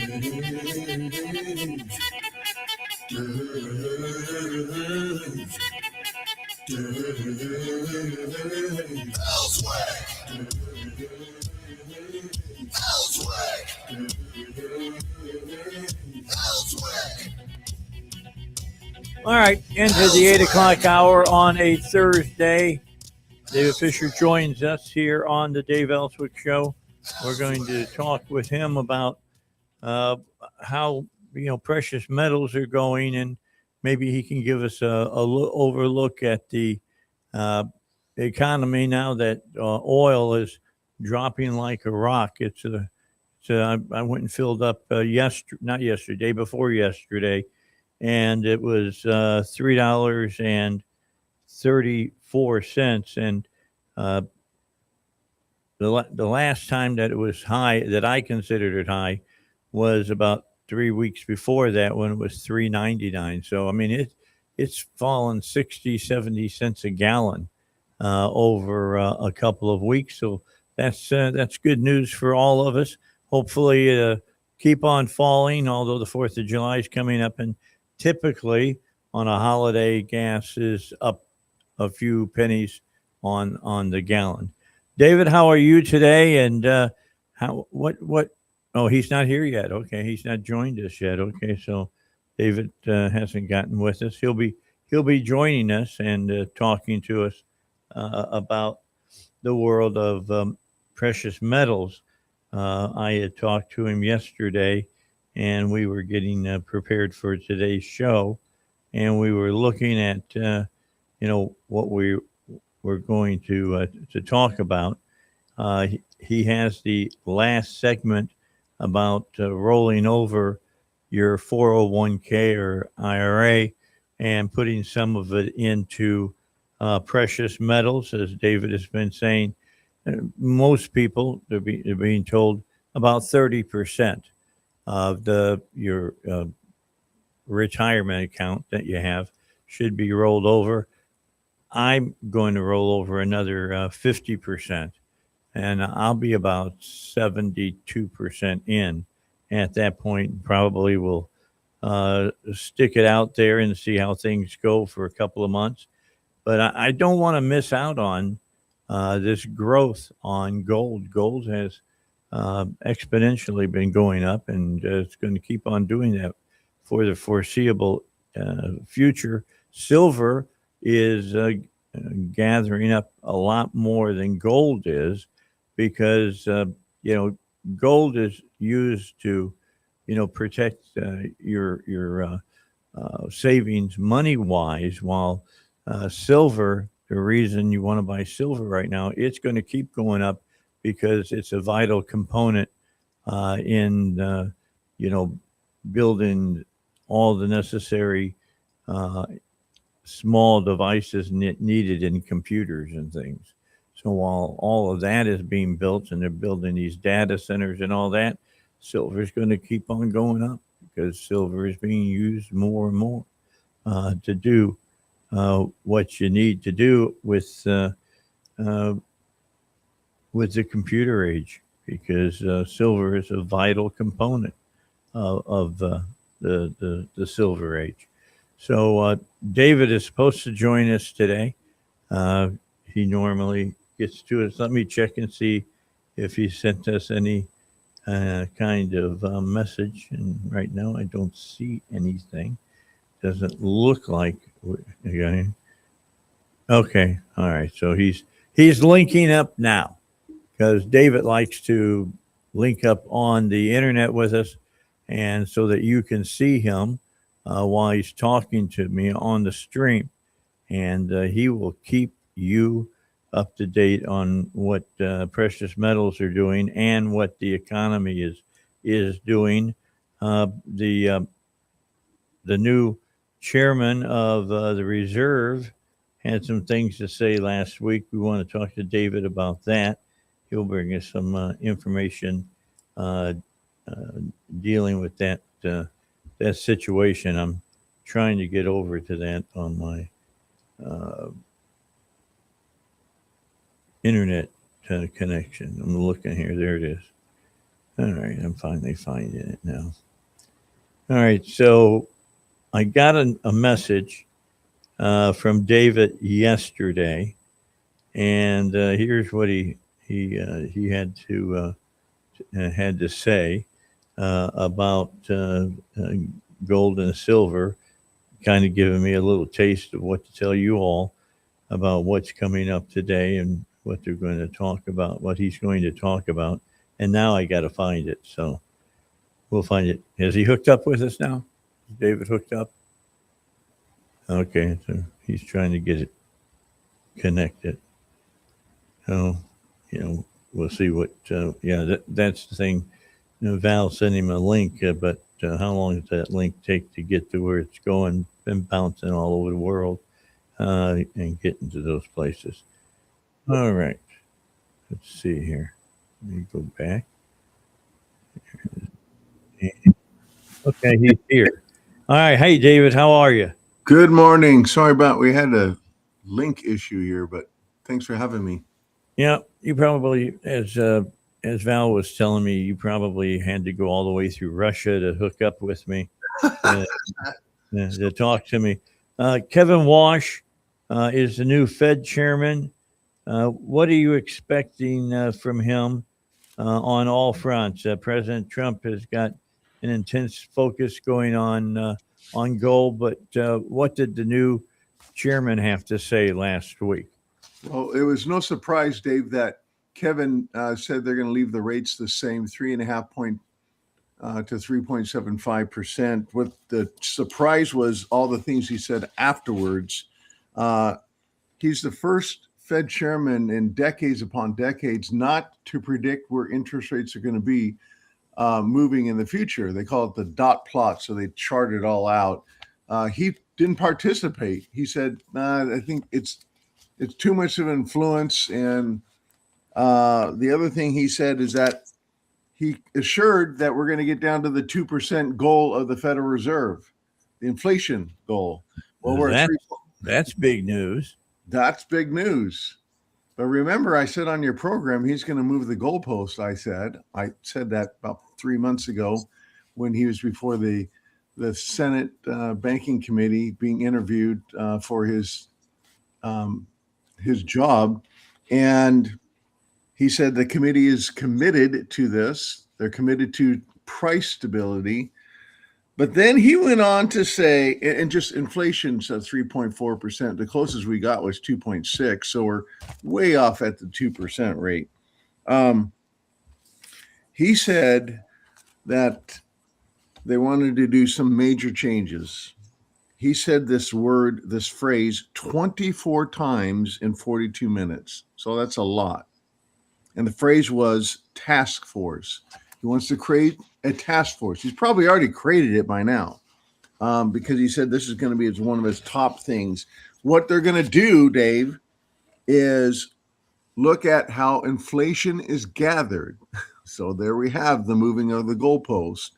All right, into the 8 o'clock hour on a Thursday. David Fisher joins us here on the Dave Elswick Show. We're going to talk with him about how precious metals are going, and maybe he can give us a overlook at the economy now that oil is dropping like a rock. I went and filled up not yesterday, before yesterday, and it was $3.34, and the last time that it was high, that I considered it high, was about 3 weeks before that, when it was $3.99. So I mean it's fallen 60-70 cents a gallon over a couple of weeks. So that's good news for all of us. Hopefully keep on falling, although the 4th of July is coming up, and typically on a holiday, gas is up a few pennies on the gallon. David, how are you today? And what? Oh, he's not here yet. Okay, he's not joined us yet. Okay, so David hasn't gotten with us. He'll be joining us and talking to us about the world of precious metals. I had talked to him yesterday, and we were getting prepared for today's show, and we were looking at what we were going to talk about. He has the last segment about rolling over your 401k or IRA and putting some of it into precious metals, as David has been saying. Most people, they're being told about 30% of your retirement account that you have should be rolled over. I'm going to roll over another 50%, and I'll be about 72% in at that point. Probably will stick it out there and see how things go for a couple of months. But I don't want to miss out on this growth on gold. Gold has exponentially been going up, and it's going to keep on doing that for the foreseeable future. Silver is gathering up a lot more than gold is, because gold is used to protect your savings money wise, while silver, the reason you want to buy silver right now, it's going to keep going up because it's a vital component in building all the necessary small devices needed in computers and things. So while all of that is being built and they're building these data centers and all that, silver is going to keep on going up because silver is being used more and more to do what you need to do with the computer age, because silver is a vital component of the silver age. So David is supposed to join us today. He normally gets to us. Let me check and see if he sent us any kind of message. And right now I don't see anything. Doesn't look like. Okay. Okay. All right. So he's linking up now, because David likes to link up on the internet with us, and so that you can see him while he's talking to me on the stream, and he will keep you up to date on what precious metals are doing and what the economy is doing. The new chairman of the Reserve had some things to say last week. We want to talk to David about that. He'll bring us some information dealing with that situation. I'm trying to get over to that on my internet connection. I'm looking here. There it is. All right, I'm finally finding it now. All right, so I got a message from David yesterday, and here's what he had to say about gold and silver, kind of giving me a little taste of what to tell you all about what's coming up today and what they're going to talk about, what he's going to talk about. And now I got to find it. So we'll find it. Is he hooked up with us now? Is David hooked up? Okay. So he's trying to get it connected. So, we'll see what, that's the thing. Val sent him a link, but how long does that link take to get to where it's going? Been bouncing all over the world and getting to those places. All right. Let's see here. Let me go back. Okay, he's here. All right. Hey, David, how are you? Good morning. Sorry about we had a link issue here, but thanks for having me. Yeah, you probably, as Val was telling me, you probably had to go all the way through Russia to hook up with me to talk to me. Kevin Walsh is the new Fed chairman. What are you expecting from him on all fronts? President Trump has got an intense focus going on gold, but what did the new chairman have to say last week? Well, it was no surprise, Dave, that Kevin said they're going to leave the rates the same, 3.5 point to 3.75%. What the surprise was all the things he said afterwards. He's the first Fed chairman in decades upon decades not to predict where interest rates are going to be moving in the future. They call it the dot plot, so they chart it all out. He didn't participate. He said, I think it's too much of influence. And the other thing he said is that he assured that we're going to get down to the 2% goal of the Federal Reserve, the inflation goal. Well, that's big news. That's big news. But remember, I said on your program, he's going to move the goalpost. I said that about 3 months ago when he was before the Senate Banking Committee being interviewed for his job. And he said the committee is committed to this. They're committed to price stability. But then he went on to say, and just inflation's at 3.4%. The closest we got was 2.6. So we're way off at the 2% rate. He said that they wanted to do some major changes. He said this phrase 24 times in 42 minutes. So that's a lot. And the phrase was task force. He wants to create a task force. He's probably already created it by now because he said this is going to be one of his top things. What they're going to do, Dave, is look at how inflation is gathered. So there we have the moving of the goalpost.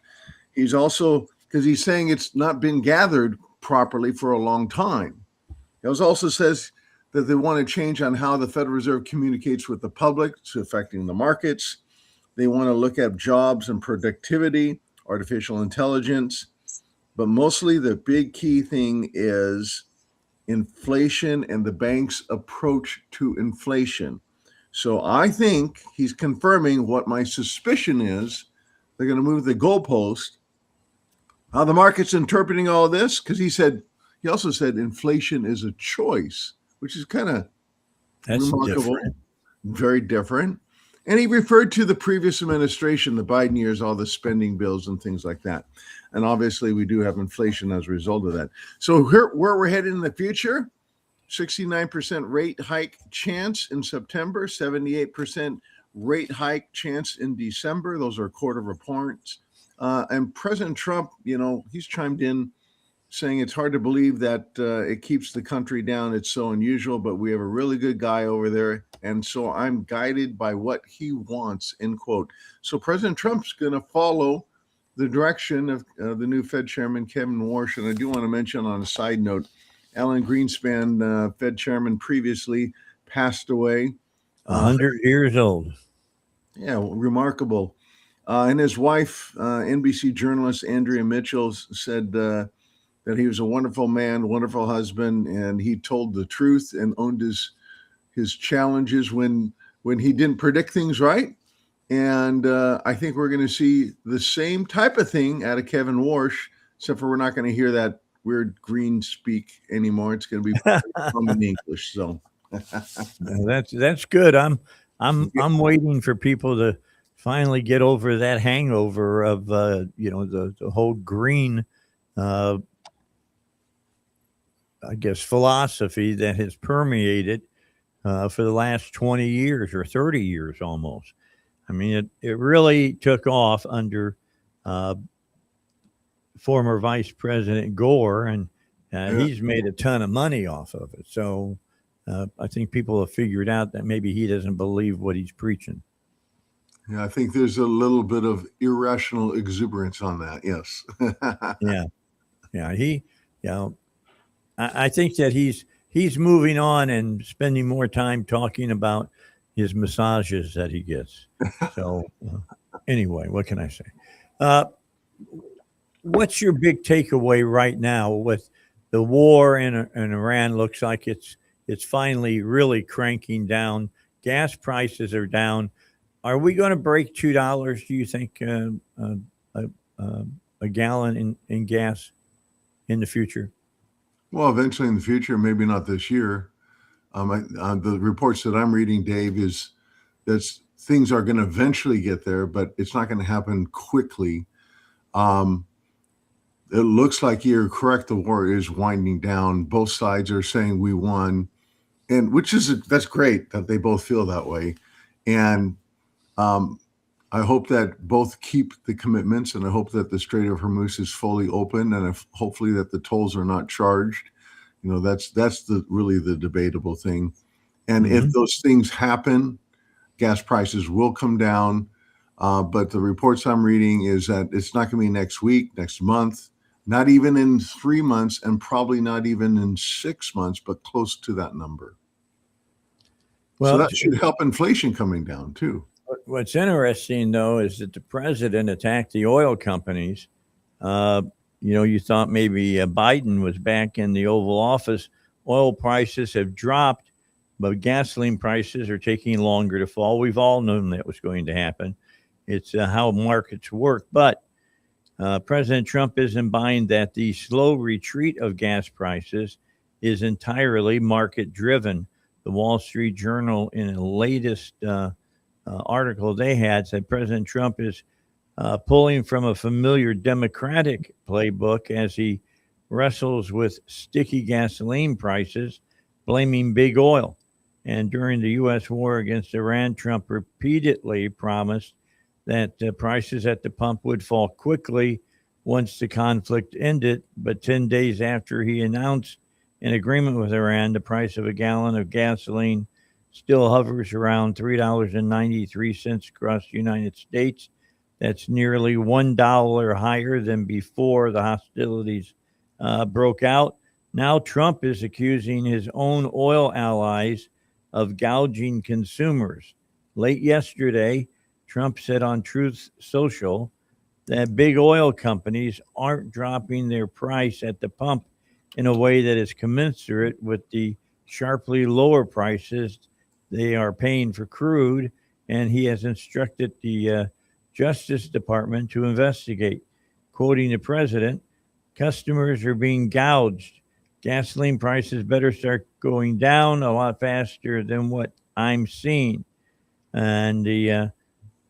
He's also, because he's saying it's not been gathered properly for a long time. He also says that they want to change on how the Federal Reserve communicates with the public, it's affecting the markets. They want to look at jobs and productivity, artificial intelligence. But mostly the big key thing is inflation and the bank's approach to inflation. So I think he's confirming what my suspicion is. They're going to move the goalpost. How the market's interpreting all this, because he also said inflation is a choice, which is kind of remarkable, different. Very different. And he referred to the previous administration, the Biden years, all the spending bills and things like that. And obviously we do have inflation as a result of that. So where we're headed in the future, 69% rate hike chance in September, 78% rate hike chance in December. Those are quarter reports. And President Trump, he's chimed in saying it's hard to believe that it keeps the country down. It's so unusual, but we have a really good guy over there. And so I'm guided by what he wants, end quote. So President Trump's going to follow the direction of the new Fed chairman, Kevin Walsh. And I do want to mention on a side note, Alan Greenspan, Fed chairman previously, passed away. 100 years old. Yeah, remarkable. And his wife, NBC journalist Andrea Mitchell, said that he was a wonderful man, wonderful husband, and he told the truth and owned his challenges when he didn't predict things right. And I think we're going to see the same type of thing out of Kevin Warsh, except for we're not going to hear that weird green speak anymore. It's going to be common English. So That's good. I'm waiting for people to finally get over that hangover of the whole green I guess philosophy that has permeated for the last 20 years or 30 years almost. I mean, it really took off under former Vice President Gore, and he's made a ton of money off of it. So I think people have figured out that maybe he doesn't believe what he's preaching. yeah, I think there's a little bit of irrational exuberance on that. Yes. Yeah. I think that he's moving on and spending more time talking about his massages that he gets. So anyway, what can I say? What's your big takeaway right now with the war in Iran? Looks like it's finally really cranking down. Gas prices are down. Are we going to break $2? Do you think a gallon in gas in the future? Well, eventually in the future, maybe not this year. The reports that I'm reading, Dave, is that things are going to eventually get there, but it's not going to happen quickly. It looks like you're correct. The war is winding down. Both sides are saying we won, and that's great that they both feel that way. And I hope that both keep the commitments, and I hope that the Strait of Hormuz is fully open, and hopefully that the tolls are not charged. That's really the debatable thing. And if those things happen, gas prices will come down. But the reports I'm reading is that it's not going to be next week, next month, not even in 3 months, and probably not even in 6 months, but close to that number. Well, so that should help inflation coming down too. What's interesting, though, is that the president attacked the oil companies. You thought maybe Biden was back in the Oval Office. Oil prices have dropped, but gasoline prices are taking longer to fall. We've all known that was going to happen. It's how markets work. But President Trump isn't buying that the slow retreat of gas prices is entirely market-driven. The Wall Street Journal, in the latest article they had, said President Trump is pulling from a familiar Democratic playbook as he wrestles with sticky gasoline prices, blaming big oil. And during the U.S. war against Iran, Trump repeatedly promised that prices at the pump would fall quickly once the conflict ended. But 10 days after he announced an agreement with Iran, the price of a gallon of gasoline still hovers around $3.93 across the United States. That's nearly $1 higher than before the hostilities broke out. Now Trump is accusing his own oil allies of gouging consumers. Late yesterday, Trump said on Truth Social that big oil companies aren't dropping their price at the pump in a way that is commensurate with the sharply lower prices they are paying for crude, and he has instructed the Justice Department to investigate. Quoting the president, customers are being gouged. Gasoline prices better start going down a lot faster than what I'm seeing. And the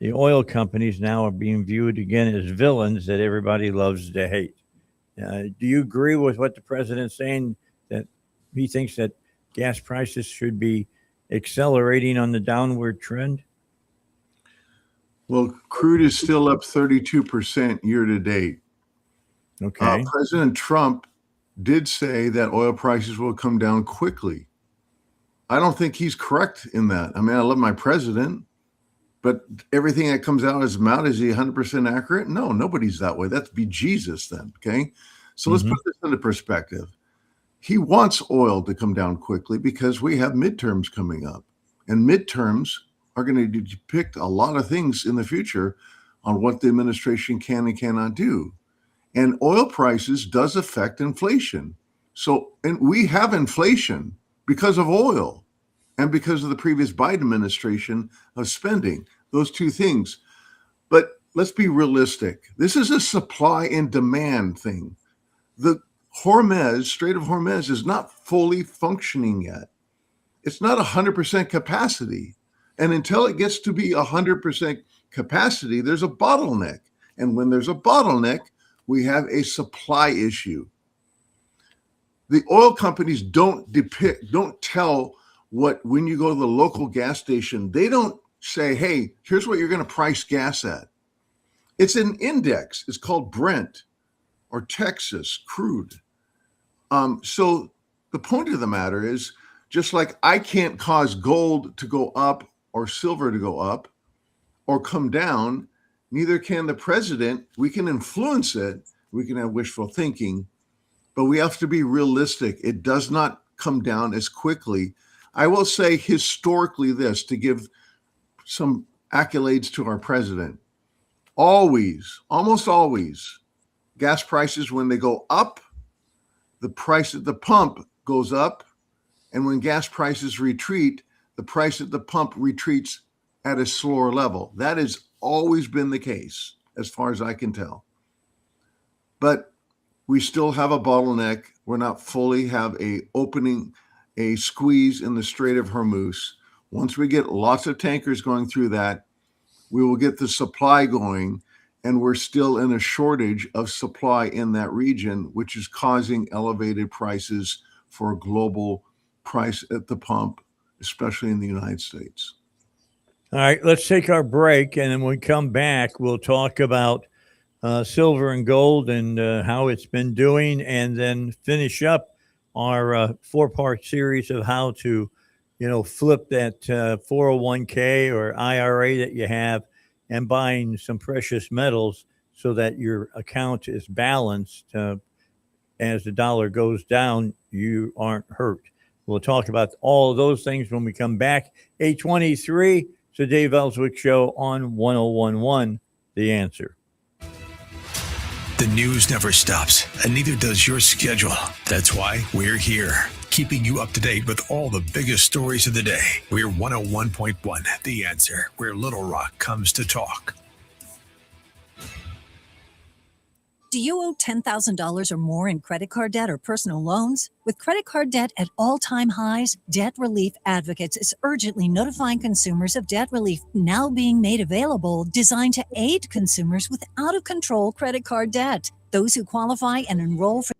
oil companies now are being viewed again as villains that everybody loves to hate. Do you agree with what the president's saying, that he thinks that gas prices should be accelerating on the downward trend? Well, crude is still up 32% year to date. Okay. President Trump did say that oil prices will come down quickly. I don't think he's correct in that. I mean, I love my president, but everything that comes out of his mouth, is he 100% accurate? No, nobody's that way. That's be Jesus then, okay? So let's put this into perspective. He wants oil to come down quickly because we have midterms coming up, and midterms are going to depict a lot of things in the future on what the administration can and cannot do. And oil prices does affect inflation. So, and we have inflation because of oil and because of the previous Biden administration of spending, those two things. But let's be realistic. This is a supply and demand thing. The Strait of Hormuz is not fully functioning yet. It's not 100% capacity. And until it gets to be 100% capacity, there's a bottleneck. And when there's a bottleneck, we have a supply issue. The oil companies don't tell what, when you go to the local gas station, they don't say, hey, here's what you're going to price gas at. It's an index. It's called Brent or Texas crude. So the point of the matter is, just like I can't cause gold to go up or silver to go up or come down, neither can the president. We can influence it. We can have wishful thinking, but we have to be realistic. It does not come down as quickly. I will say historically this, to give some accolades to our president. Always, almost always, gas prices, when they go up, the price at the pump goes up. And when gas prices retreat, the price at the pump retreats at a slower level. That has always been the case, as far as I can tell. But we still have a bottleneck. We're not fully have a squeeze in the Strait of Hormuz. Once we get lots of tankers going through that, we will get the supply going, and we're still in a shortage of supply in that region, which is causing elevated prices for global price at the pump, especially in the United States. All right, let's take our break, and then when we come back, we'll talk about silver and gold and how it's been doing, and then finish up our four-part series of how to, flip that 401k or IRA that you have and buying some precious metals so that your account is balanced. As the dollar goes down, you aren't hurt. We'll talk about all of those things when we come back. 8:23, it's the Dave Elswick Show on 101.1 The Answer. The news never stops, and neither does your schedule. That's why we're here, keeping you up to date with all the biggest stories of the day. We're 101.1 The Answer, where Little Rock comes to talk. Do you owe $10,000 or more in credit card debt or personal loans? With credit card debt at all-time highs, Debt Relief Advocates is urgently notifying consumers of debt relief now being made available, designed to aid consumers with out-of-control credit card debt. Those who qualify and enroll for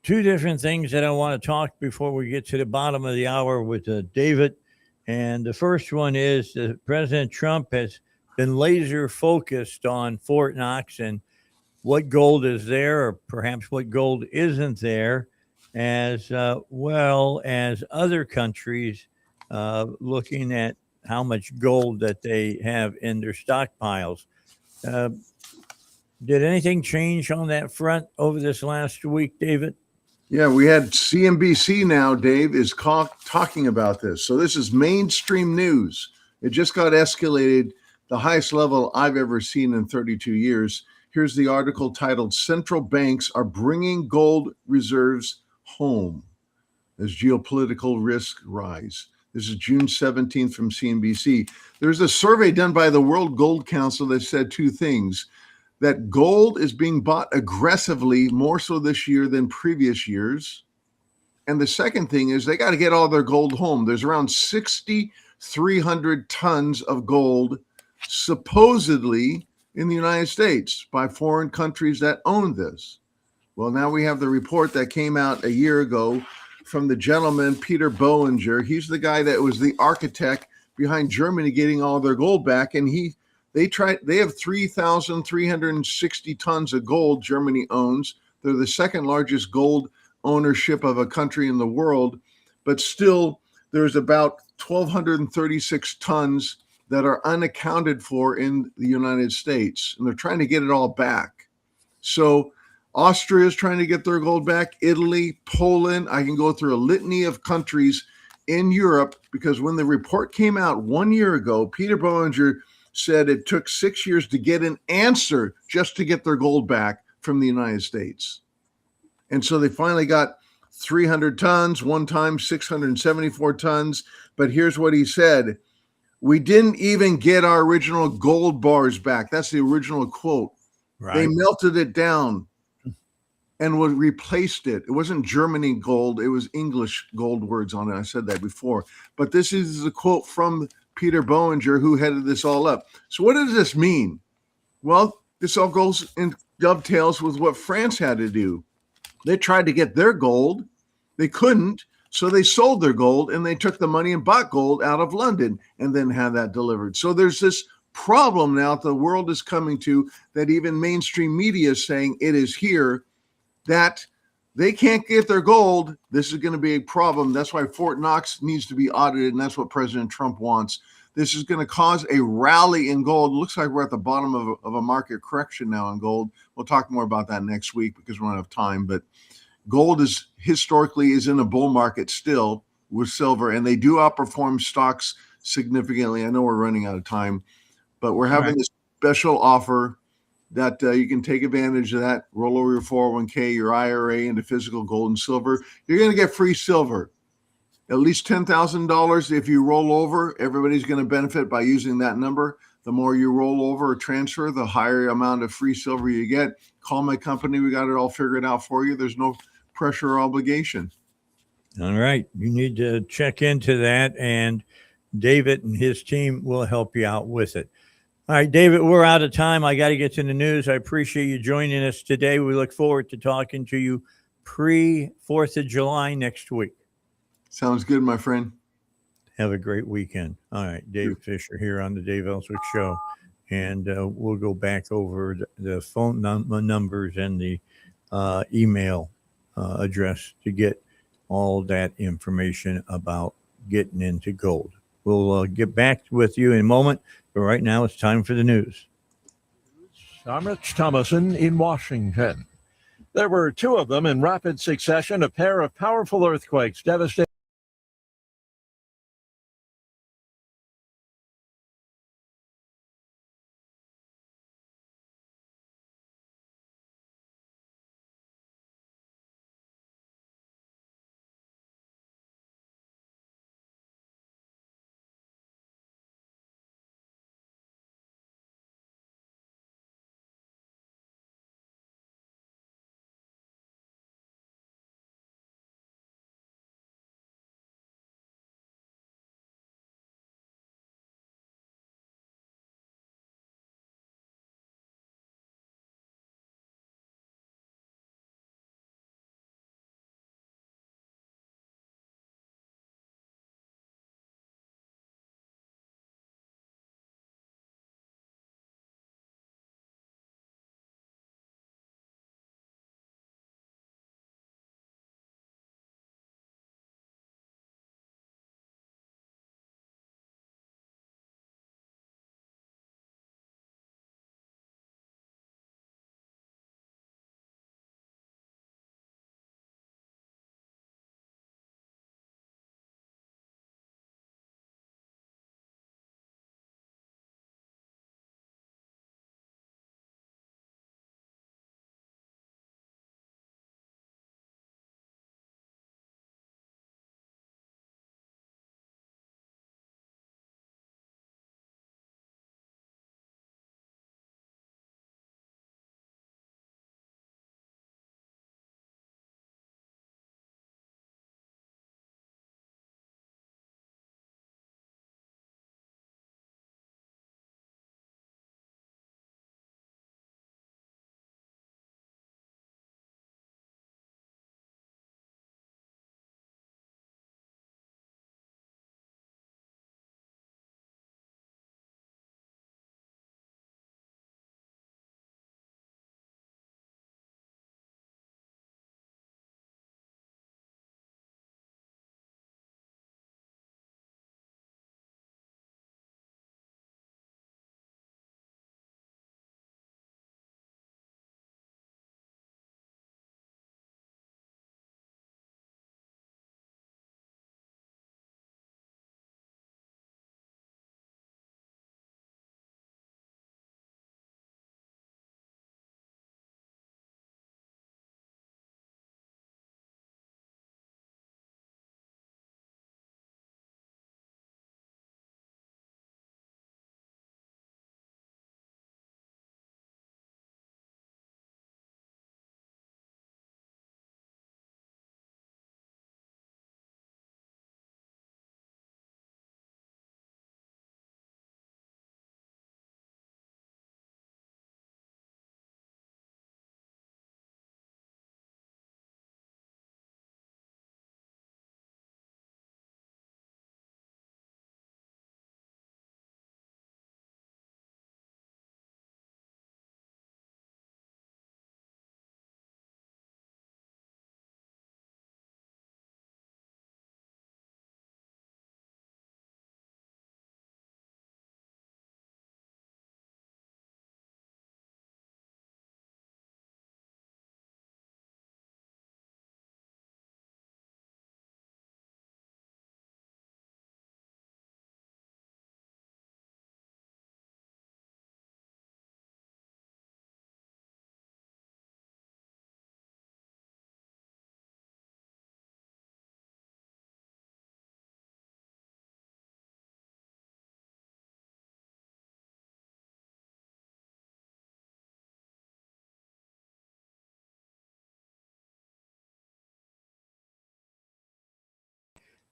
two different things that I want to talk before we get to the bottom of the hour with David. And the first one is that President Trump has been laser focused on Fort Knox and what gold is there, or perhaps what gold isn't there, as well as other countries looking at how much gold that they have in their stockpiles. Uh, did anything change on that front over this last week, David? Yeah, we had CNBC now, Dave, is talking about this. So this is mainstream news. It just got escalated, the highest level I've ever seen in 32 years. Here's the article titled Central Banks Are Bringing Gold Reserves Home as Geopolitical Risks Rise. This is June 17th from CNBC. There's a survey done by the World Gold Council that said two things: that gold is being bought aggressively, more so this year than previous years. And the second thing is they got to get all their gold home. There's around 6,300 tons of gold supposedly in the United States by foreign countries that own this. Well, now we have the report that came out a year ago from the gentleman, Peter Boeninger. He's the guy that was the architect behind Germany getting all their gold back. And they have 3,360 tons of gold Germany owns. They're the second largest gold ownership of a country in the world, but still there's about 1,236 tons that are unaccounted for in the United States, and they're trying to get it all back. So Austria is trying to get their gold back, Italy, Poland. I can go through a litany of countries in Europe, because when the report came out 1 year ago, Peter Boeninger said it took 6 years to get an answer just to get their gold back from the United States. And so they finally got 300 tons, one time 674 tons. But here's what he said: we didn't even get our original gold bars back. That's the original quote. Right. They melted it down and replaced it. It wasn't Germany gold. It was English gold words on it. I said that before. But this is a quote from Peter Boeninger, who headed this all up. So what does this mean? Well, this all goes and dovetails with what France had to do. They tried to get their gold. They couldn't. So they sold their gold, and they took the money and bought gold out of London and then had that delivered. So there's this problem now that the world is coming to, that even mainstream media is saying it is here, that they can't get their gold. This is going to be a problem. That's why Fort Knox needs to be audited, and that's what President Trump wants. This is going to cause a rally in gold. It looks like we're at the bottom of a market correction now in gold. We'll talk more about that next week because we don't have time. But gold is historically in a bull market still with silver, and they do outperform stocks significantly. I know we're running out of time, but we're having this special offer that you can take advantage of that. Roll over your 401k, your IRA into physical gold and silver. You're going to get free silver. At least $10,000 if you roll over. Everybody's going to benefit by using that number. The more you roll over or transfer, the higher amount of free silver you get. Call my company. We got it all figured out for you. There's no pressure or obligation. All right. You need to check into that, and David and his team will help you out with it. All right, David, we're out of time. I got to get to the news. I appreciate you joining us today. We look forward to talking to you pre-4th of July next week. Sounds good, my friend. Have a great weekend. All right, Dave Fisher here on the Dave Elswick Show. And we'll go back over the phone numbers and the email address to get all that information about getting into gold. We'll get back with you in a moment, but right now it's time for the news. I'm Rich Thomason in Washington. There were two of them in rapid succession, a pair of powerful earthquakes devastating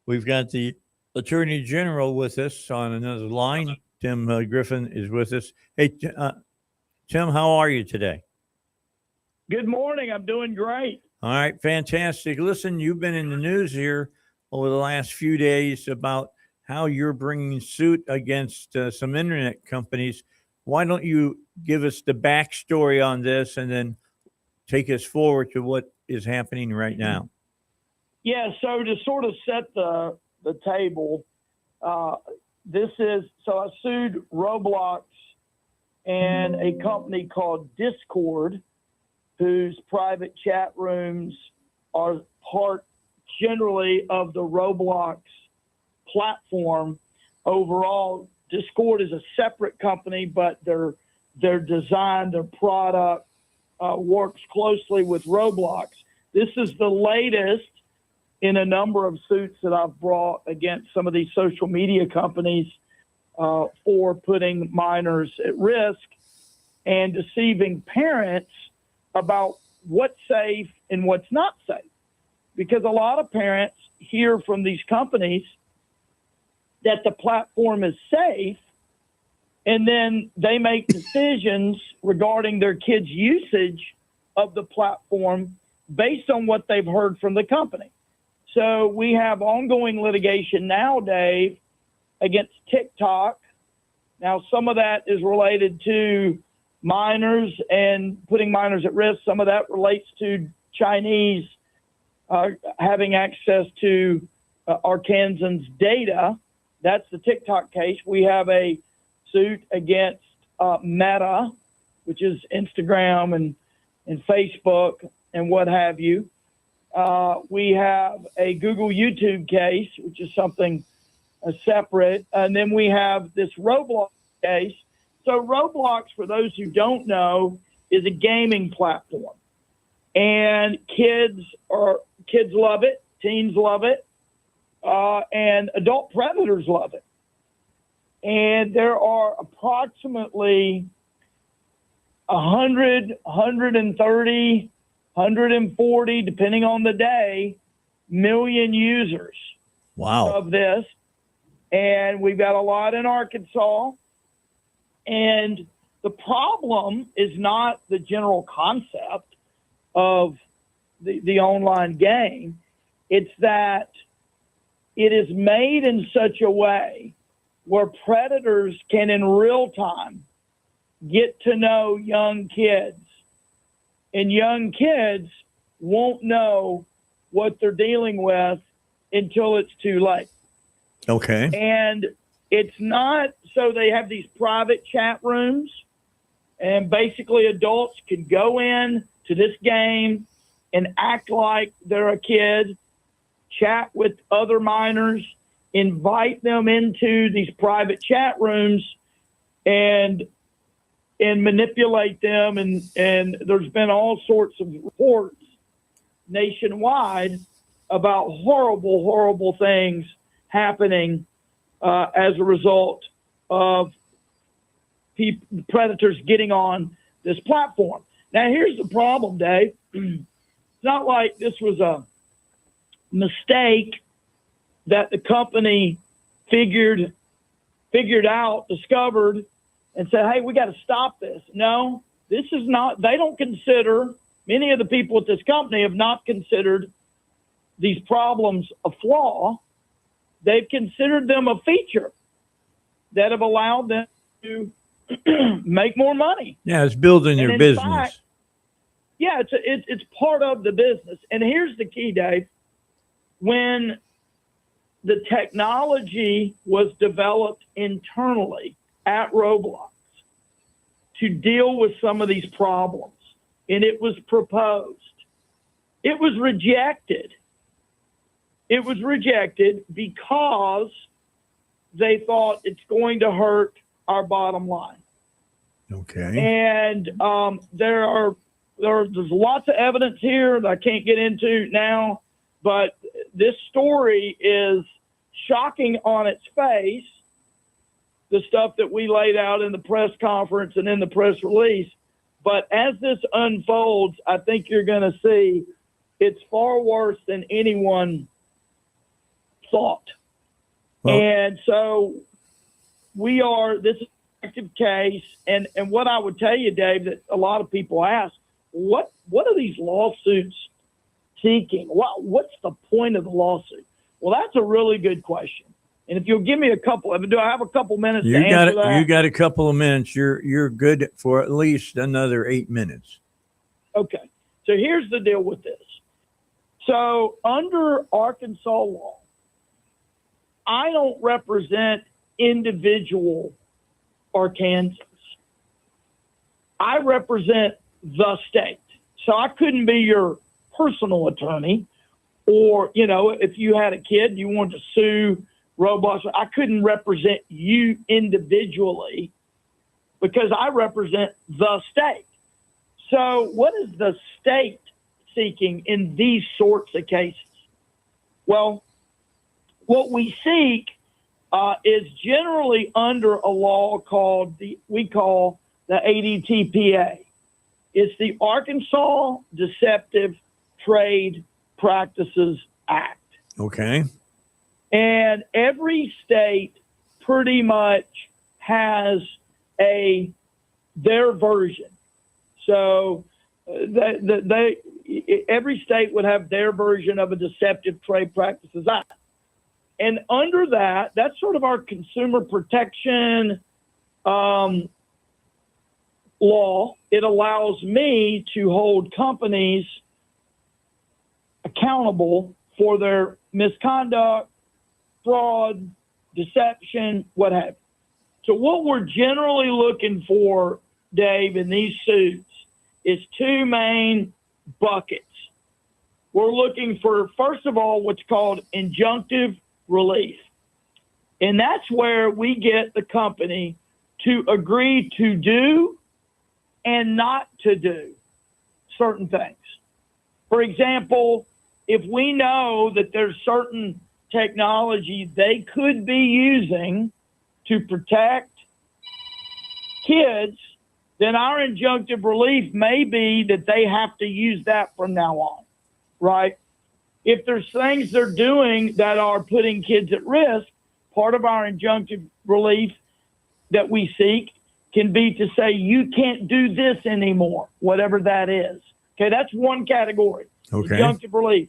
We've got the Attorney General with us on another line. Tim Griffin is with us. Hey, Tim, how are you today? Good morning. I'm doing great. All right, fantastic. Listen, you've been in the news here over the last few days about how you're bringing suit against some internet companies. Why don't you give us the backstory on this and then take us forward to what is happening right now? Yeah, so to sort of set the table, I sued Roblox and a company called Discord, whose private chat rooms are part generally of the Roblox platform. Overall, Discord is a separate company, but their design, their product works closely with Roblox. This is the latest in a number of suits that I've brought against some of these social media companies for putting minors at risk and deceiving parents about what's safe and what's not safe. Because a lot of parents hear from these companies that the platform is safe, and then they make decisions regarding their kids' usage of the platform based on what they've heard from the company. So we have ongoing litigation now, Dave, against TikTok. Now, some of that is related to minors and putting minors at risk. Some of that relates to Chinese having access to Arkansans' data. That's the TikTok case. We have a suit against Meta, which is Instagram and Facebook and what have you. We have a Google YouTube case, which is something separate. And then we have this Roblox case. So Roblox, for those who don't know, is a gaming platform. And kids love it, teens love it, and adult predators love it. And there are approximately 100, 130, 140, depending on the day, million users of this. And we've got a lot in Arkansas. And the problem is not the general concept of the online game. It's that it is made in such a way where predators can in real time get to know young kids. And young kids won't know what they're dealing with until it's too late. Okay. And it's not, so they have these private chat rooms, and basically adults can go in to this game and act like they're a kid, chat with other minors, invite them into these private chat rooms and manipulate them. And there's been all sorts of reports nationwide about horrible, horrible things happening as a result of predators getting on this platform. Now, here's the problem, Dave. It's not like this was a mistake that the company figured out, discovered, and said, hey, we got to stop this. No, this is not, they don't consider, many of the people at this company have not considered these problems a flaw. They've considered them a feature that have allowed them to make more money. Yeah, it's building their business. Fact, yeah, it's part of the business. And here's the key, Dave. When the technology was developed internally at Roblox to deal with some of these problems, and it was proposed, it was rejected. It was rejected because they thought it's going to hurt our bottom line. Okay. And there's lots of evidence here that I can't get into now, but this story is shocking on its face, the stuff that we laid out in the press conference and in the press release. But as this unfolds, I think you're going to see it's far worse than anyone thought. Well- And so this is an active case. And what I would tell you, Dave, that a lot of people ask, what are these lawsuits seeking? What's the point of the lawsuit? Well, that's a really good question. And if you'll give me do I have a couple minutes to answer that? You got a couple of minutes. You're good for at least another 8 minutes. Okay. So here's the deal with this. So under Arkansas law, I don't represent individual Arkansans. I represent the state. So I couldn't be your personal attorney, or, if you had a kid, you wanted to sue Robust, I couldn't represent you individually because I represent the state. So what is the state seeking in these sorts of cases? Well, what we seek is generally under a law we call the ADTPA. It's the Arkansas Deceptive Trade Practices Act. Okay. And every state pretty much has their version. So every state would have their version of a Deceptive Trade Practices Act. And under that, that's sort of our consumer protection law. It allows me to hold companies accountable for their misconduct, fraud, deception, what have you. So what we're generally looking for, Dave, in these suits is two main buckets. We're looking for, first of all, what's called injunctive relief. And that's where we get the company to agree to do and not to do certain things. For example, if we know that there's certain technology they could be using to protect kids, then our injunctive relief may be that they have to use that from now on, right? If there's things they're doing that are putting kids at risk, part of our injunctive relief that we seek can be to say, you can't do this anymore, whatever that is. Okay, that's one category, injunctive relief.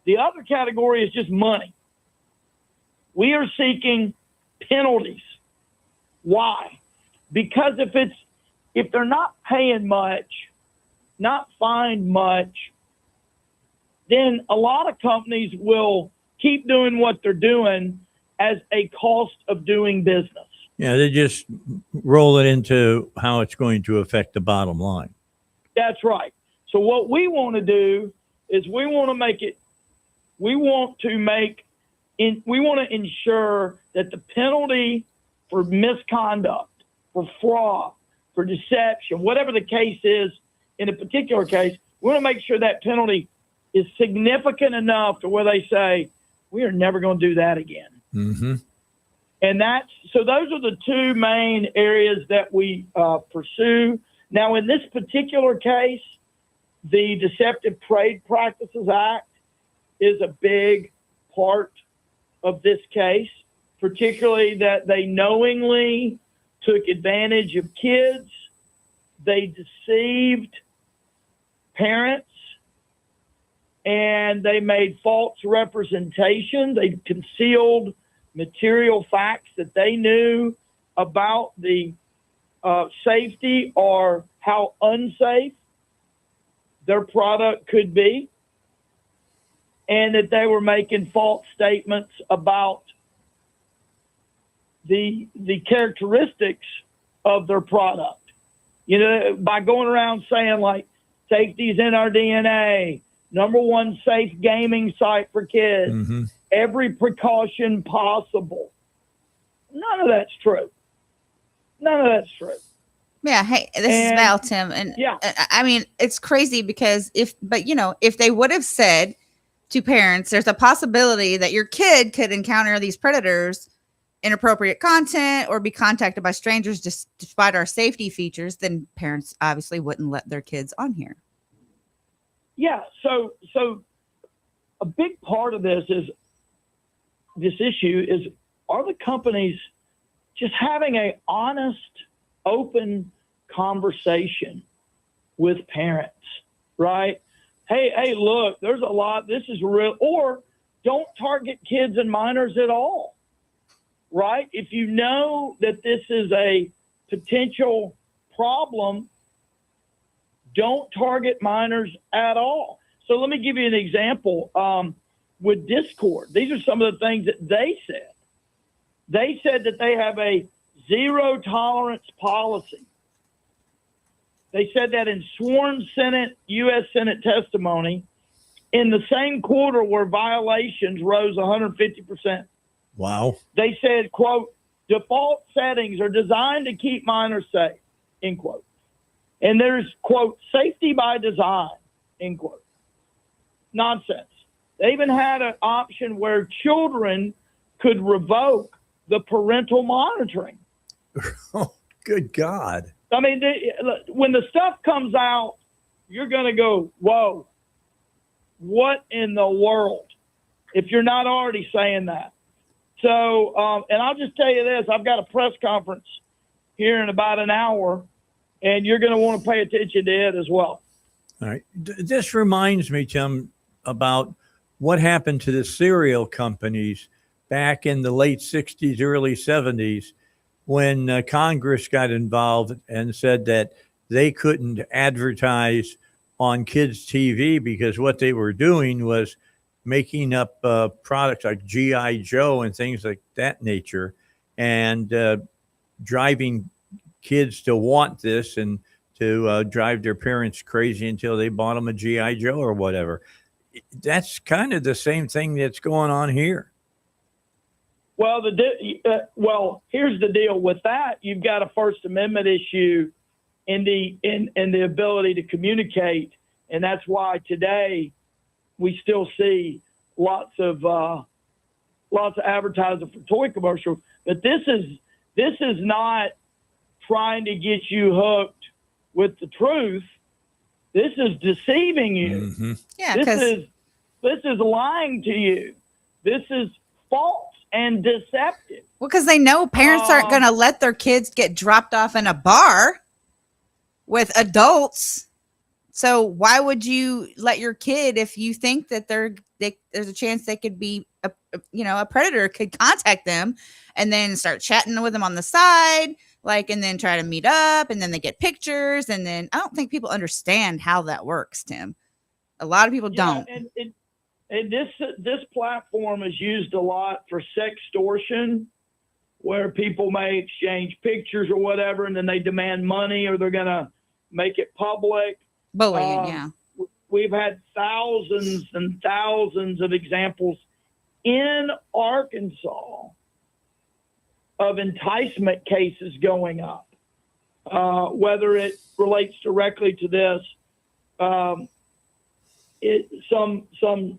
The other category is just money. We are seeking penalties. Why? Because if they're not paying much, not fined much, then a lot of companies will keep doing what they're doing as a cost of doing business. Yeah, they just roll it into how it's going to affect the bottom line. That's right. So what we want to do is we want to ensure that the penalty for misconduct, for fraud, for deception, whatever the case is in a particular case, we want to make sure that penalty is significant enough to where they say, we are never going to do that again. Mm-hmm. And so those are the two main areas that we pursue. Now, in this particular case, the Deceptive Trade Practices Act is a big part of this case, particularly that they knowingly took advantage of kids. They deceived parents, and they made false representation. They concealed material facts that they knew about the safety or how unsafe their product could be, and that they were making false statements about the characteristics of their product. You know, by going around saying like, safety's in our DNA, #1 safe gaming site for kids, Mm-hmm. every precaution possible. None of that's true. None of that's true. Yeah. Hey, this is Val, Tim. And yeah, I mean, it's crazy because if they would have said to parents, there's a possibility that your kid could encounter these predators, inappropriate content, or be contacted by strangers despite our safety features, then parents obviously wouldn't let their kids on here. Yeah. So a big part of this is this issue is, are the companies just having a honest, open conversation with parents, right? Hey, look, there's a lot, this is real, or don't target kids and minors at all, right? If you know that this is a potential problem, don't target minors at all. So let me give you an example. With Discord, these are some of the things that they said. They said that they have a zero tolerance policy. They said that in sworn U.S. Senate testimony in the same quarter where violations rose 150%. Wow. They said, quote, default settings are designed to keep minors safe, end quote. And there's, quote, safety by design, end quote. Nonsense. They even had an option where children could revoke the parental monitoring. Oh, good God. I mean, when the stuff comes out, you're going to go, whoa, what in the world? If you're not already saying that. So, and I'll just tell you this, I've got a press conference here in about an hour, and you're going to want to pay attention to it as well. All right. This reminds me, Tim, about what happened to the cereal companies back in the late 60s, early 70s, when Congress got involved and said that they couldn't advertise on kids' TV because what they were doing was making up products like G.I. Joe and things like that nature, and driving kids to want this and to drive their parents crazy until they bought them a G.I. Joe or whatever. That's kind of the same thing that's going on here. Well, here's the deal with that. You've got a First Amendment issue in the ability to communicate, and that's why today we still see lots of advertising for toy commercials. But this is not trying to get you hooked with the truth. This is deceiving you. Mm-hmm. Yeah, this is lying to you. This is false and deceptive. Well, because they know parents aren't going to let their kids get dropped off in a bar with adults. So why would you let your kid, if you think that there's a chance they could be, a predator could contact them and then start chatting with them on the side, and then try to meet up, and then they get pictures, and then I don't think people understand how that works, Tim. A lot of people don't. And this platform is used a lot for sextortion, where people may exchange pictures or whatever, and then they demand money or they're going to make it public. Bullying, yeah. We've had thousands and thousands of examples in Arkansas of enticement cases going up. Whether it relates directly to this, some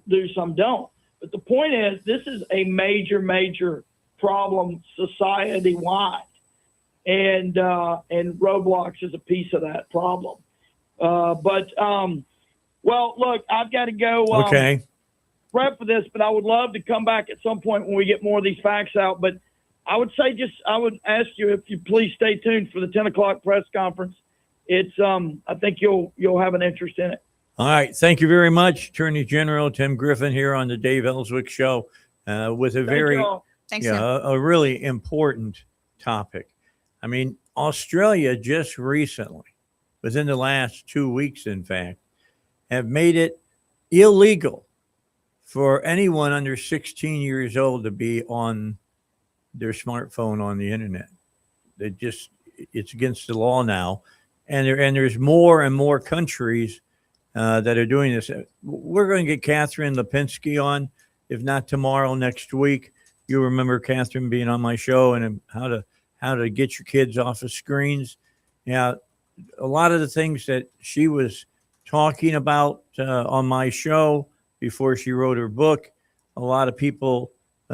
do, some don't. But the point is, this is a major, major problem society-wide, and Roblox is a piece of that problem. Well, look, I've got to go. Okay. Prep for this, but I would love to come back at some point when we get more of these facts out. But I would say I would ask you if you please stay tuned for the 10 o'clock press conference. It's I think you'll have an interest in it. All right. Thank you very much, Attorney General Tim Griffin here on the Dave Elswick Show with a a really important topic. I mean, Australia just recently, within the last 2 weeks, in fact, have made it illegal for anyone under 16 years old to be on their smartphone on the internet. It's against the law now. And there's more and more countries that are doing this. We're going to get Catherine Lipinski on, if not tomorrow, next week. You remember Catherine being on my show and how to get your kids off of screens. Yeah, a lot of the things that she was talking about on my show before she wrote her book, a lot of people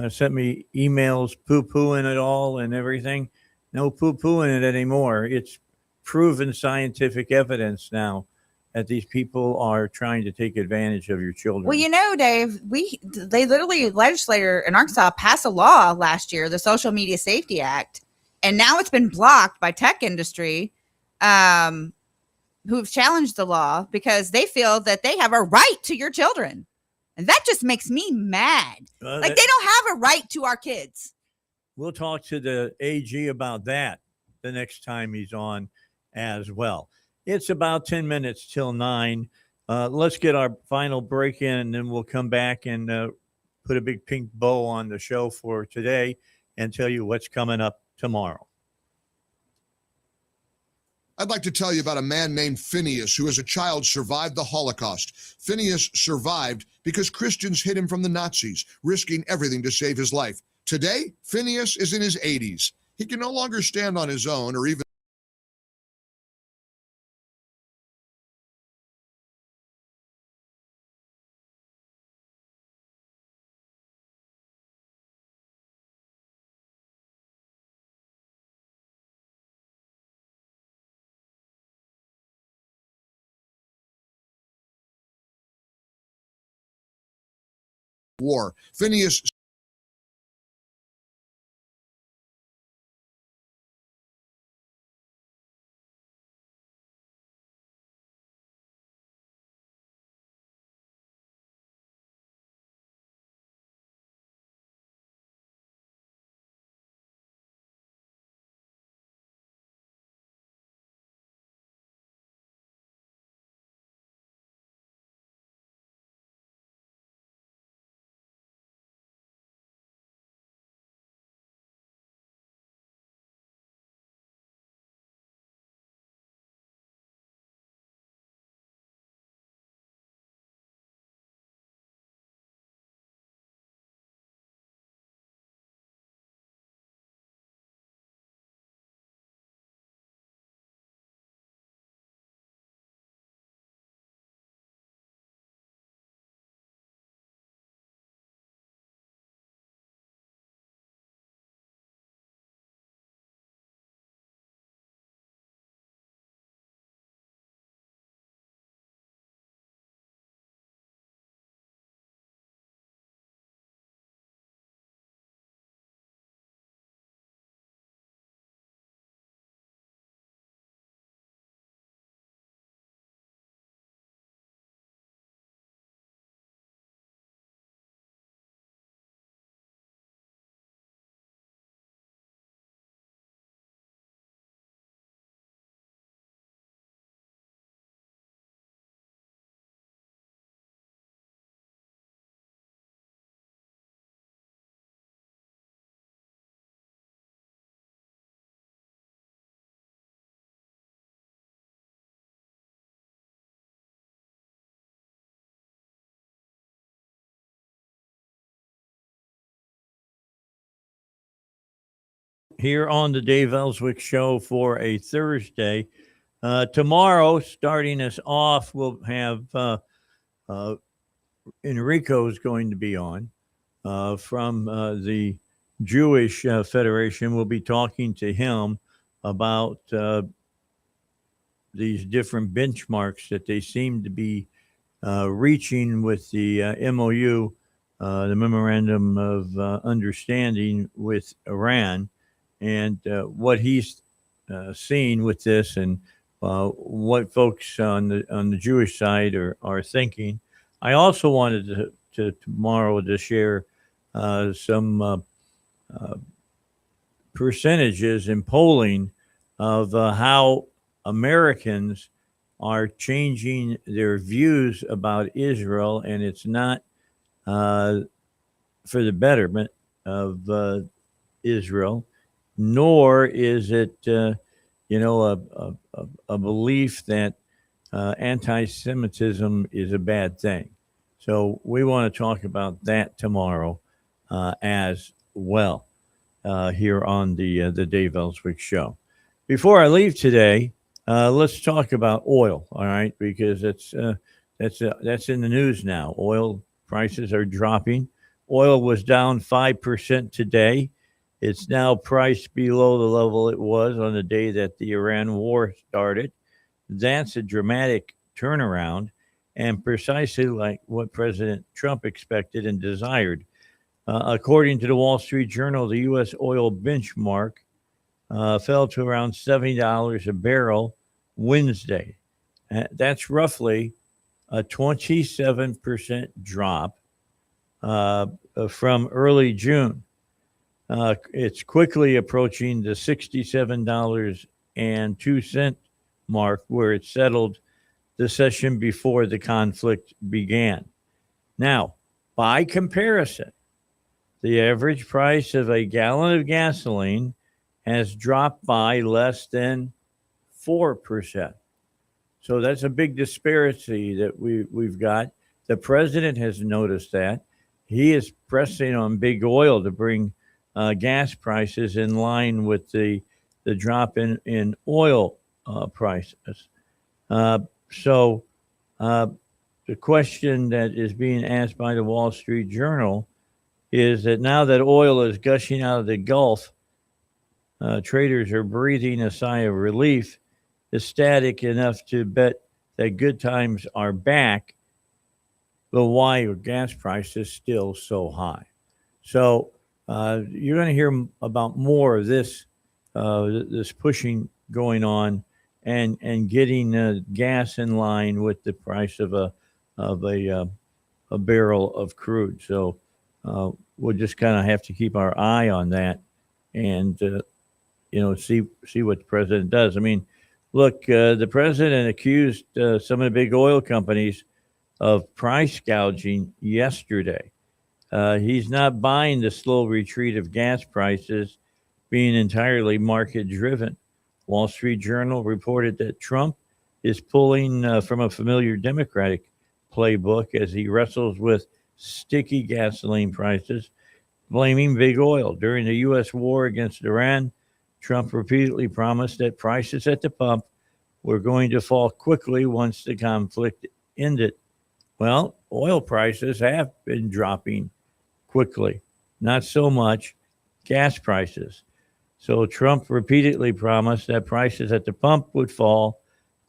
sent me emails poo-pooing it all and everything. No poo-pooing it anymore. It's proven scientific evidence now. that these people are trying to take advantage of your children. Well, you know, Dave, they literally legislator in Arkansas passed a law last year, the Social Media Safety Act, and now it's been blocked by tech industry, who've challenged the law because they feel that they have a right to your children, and that just makes me mad. Like they don't have a right to our kids. We'll talk to the AG about that the next time he's on as well. It's about 10 minutes till 9. Let's get our final break in, and then we'll come back and put a big pink bow on the show for today and tell you what's coming up tomorrow. I'd like to tell you about a man named Phineas who as a child survived the Holocaust. Phineas survived because Christians hid him from the Nazis, risking everything to save his life. Today, Phineas is in his 80s. He can no longer stand on his own or even war. Phineas here on the Dave Elswick Show for a Thursday. Tomorrow, starting us off, we'll have Enrico's going to be on from the Jewish Federation. We'll be talking to him about these different benchmarks that they seem to be reaching with the MOU, the Memorandum of Understanding with Iran, and what he's seen with this, and what folks on the Jewish side are thinking. I also wanted to tomorrow to share some percentages in polling of how Americans are changing their views about Israel, and it's not for the betterment of Israel, nor is it, a belief that anti-Semitism is a bad thing. So we want to talk about that tomorrow as well here on the Dave Elswick Show. Before I leave today, let's talk about oil. All right, because that's in the news now. Oil prices are dropping. Oil was down 5% today. It's now priced below the level it was on the day that the Iran war started. That's a dramatic turnaround and precisely like what President Trump expected and desired. According to the Wall Street Journal, the U.S. oil benchmark fell to around $70 a barrel Wednesday. That's roughly a 27% drop from early June. It's quickly approaching the $67.02 mark where it settled the session before the conflict began. Now, by comparison, the average price of a gallon of gasoline has dropped by less than 4%. So that's a big disparity that we've got. The president has noticed that. He is pressing on big oil to bring gas prices in line with the drop in oil prices. So the question that is being asked by the Wall Street Journal is that now that oil is gushing out of the Gulf, traders are breathing a sigh of relief, ecstatic enough to bet that good times are back, but why are gas prices still so high? So you're going to hear about more of this this pushing going on and getting gas in line with the price of a barrel of crude. So we'll just kind of have to keep our eye on that and see what the president does. I mean, look, the president accused some of the big oil companies of price gouging yesterday. He's not buying the slow retreat of gas prices being entirely market driven. Wall Street Journal reported that Trump is pulling from a familiar Democratic playbook as he wrestles with sticky gasoline prices, blaming big oil. During the U.S. war against Iran, Trump repeatedly promised that prices at the pump were going to fall quickly once the conflict ended. Well, oil prices have been dropping quickly, not so much gas prices. So Trump repeatedly promised that prices at the pump would fall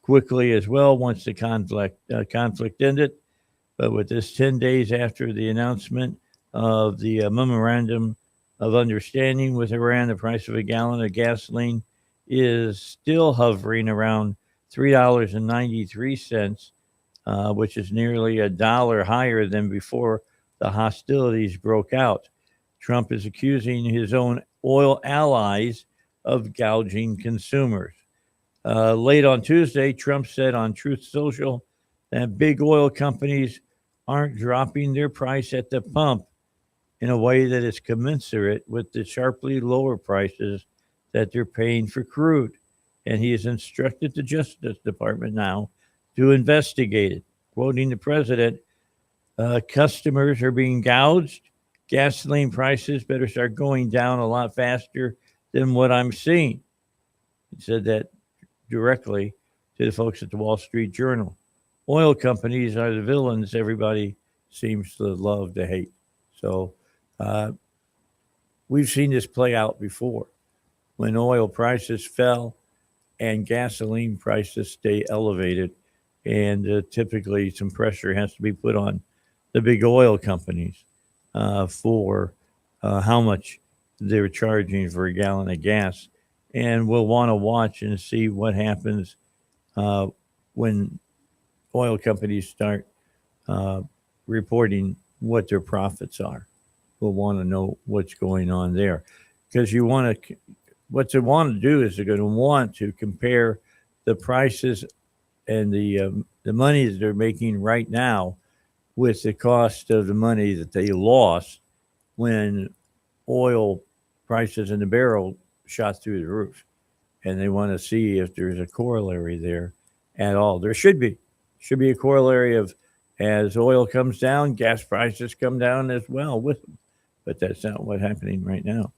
quickly as well once the conflict ended. But with this 10 days after the announcement of the memorandum of understanding with Iran, the price of a gallon of gasoline is still hovering around $3.93, which is nearly $1 higher than before the hostilities broke out. Trump is accusing his own oil allies of gouging consumers. Late on Tuesday, Trump said on Truth Social that big oil companies aren't dropping their price at the pump in a way that is commensurate with the sharply lower prices that they're paying for crude. And he has instructed the Justice Department now to investigate it. Quoting the president, customers are being gouged. Gasoline prices better start going down a lot faster than what I'm seeing. He said that directly to the folks at the Wall Street Journal. Oil companies are the villains everybody seems to love to hate. So we've seen this play out before when oil prices fell and gasoline prices stay elevated. And typically some pressure has to be put on the big oil companies for how much they're charging for a gallon of gas. And we'll want to watch and see what happens when oil companies start reporting what their profits are. We'll want to know what's going on there, because what they want to do is they're going to want to compare the prices and the money that they're making right now with the cost of the money that they lost when oil prices in the barrel shot through the roof. And they want to see if there's a corollary there at all. There should be a corollary of, as oil comes down, gas prices come down as well with them. But that's not what's happening right now.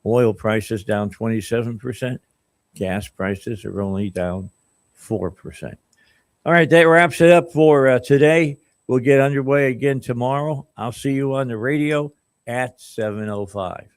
Oil prices down 27%. Gas prices are only down 4%. All right, that wraps it up for today. We'll get underway again tomorrow. I'll see you on the radio at 7:05.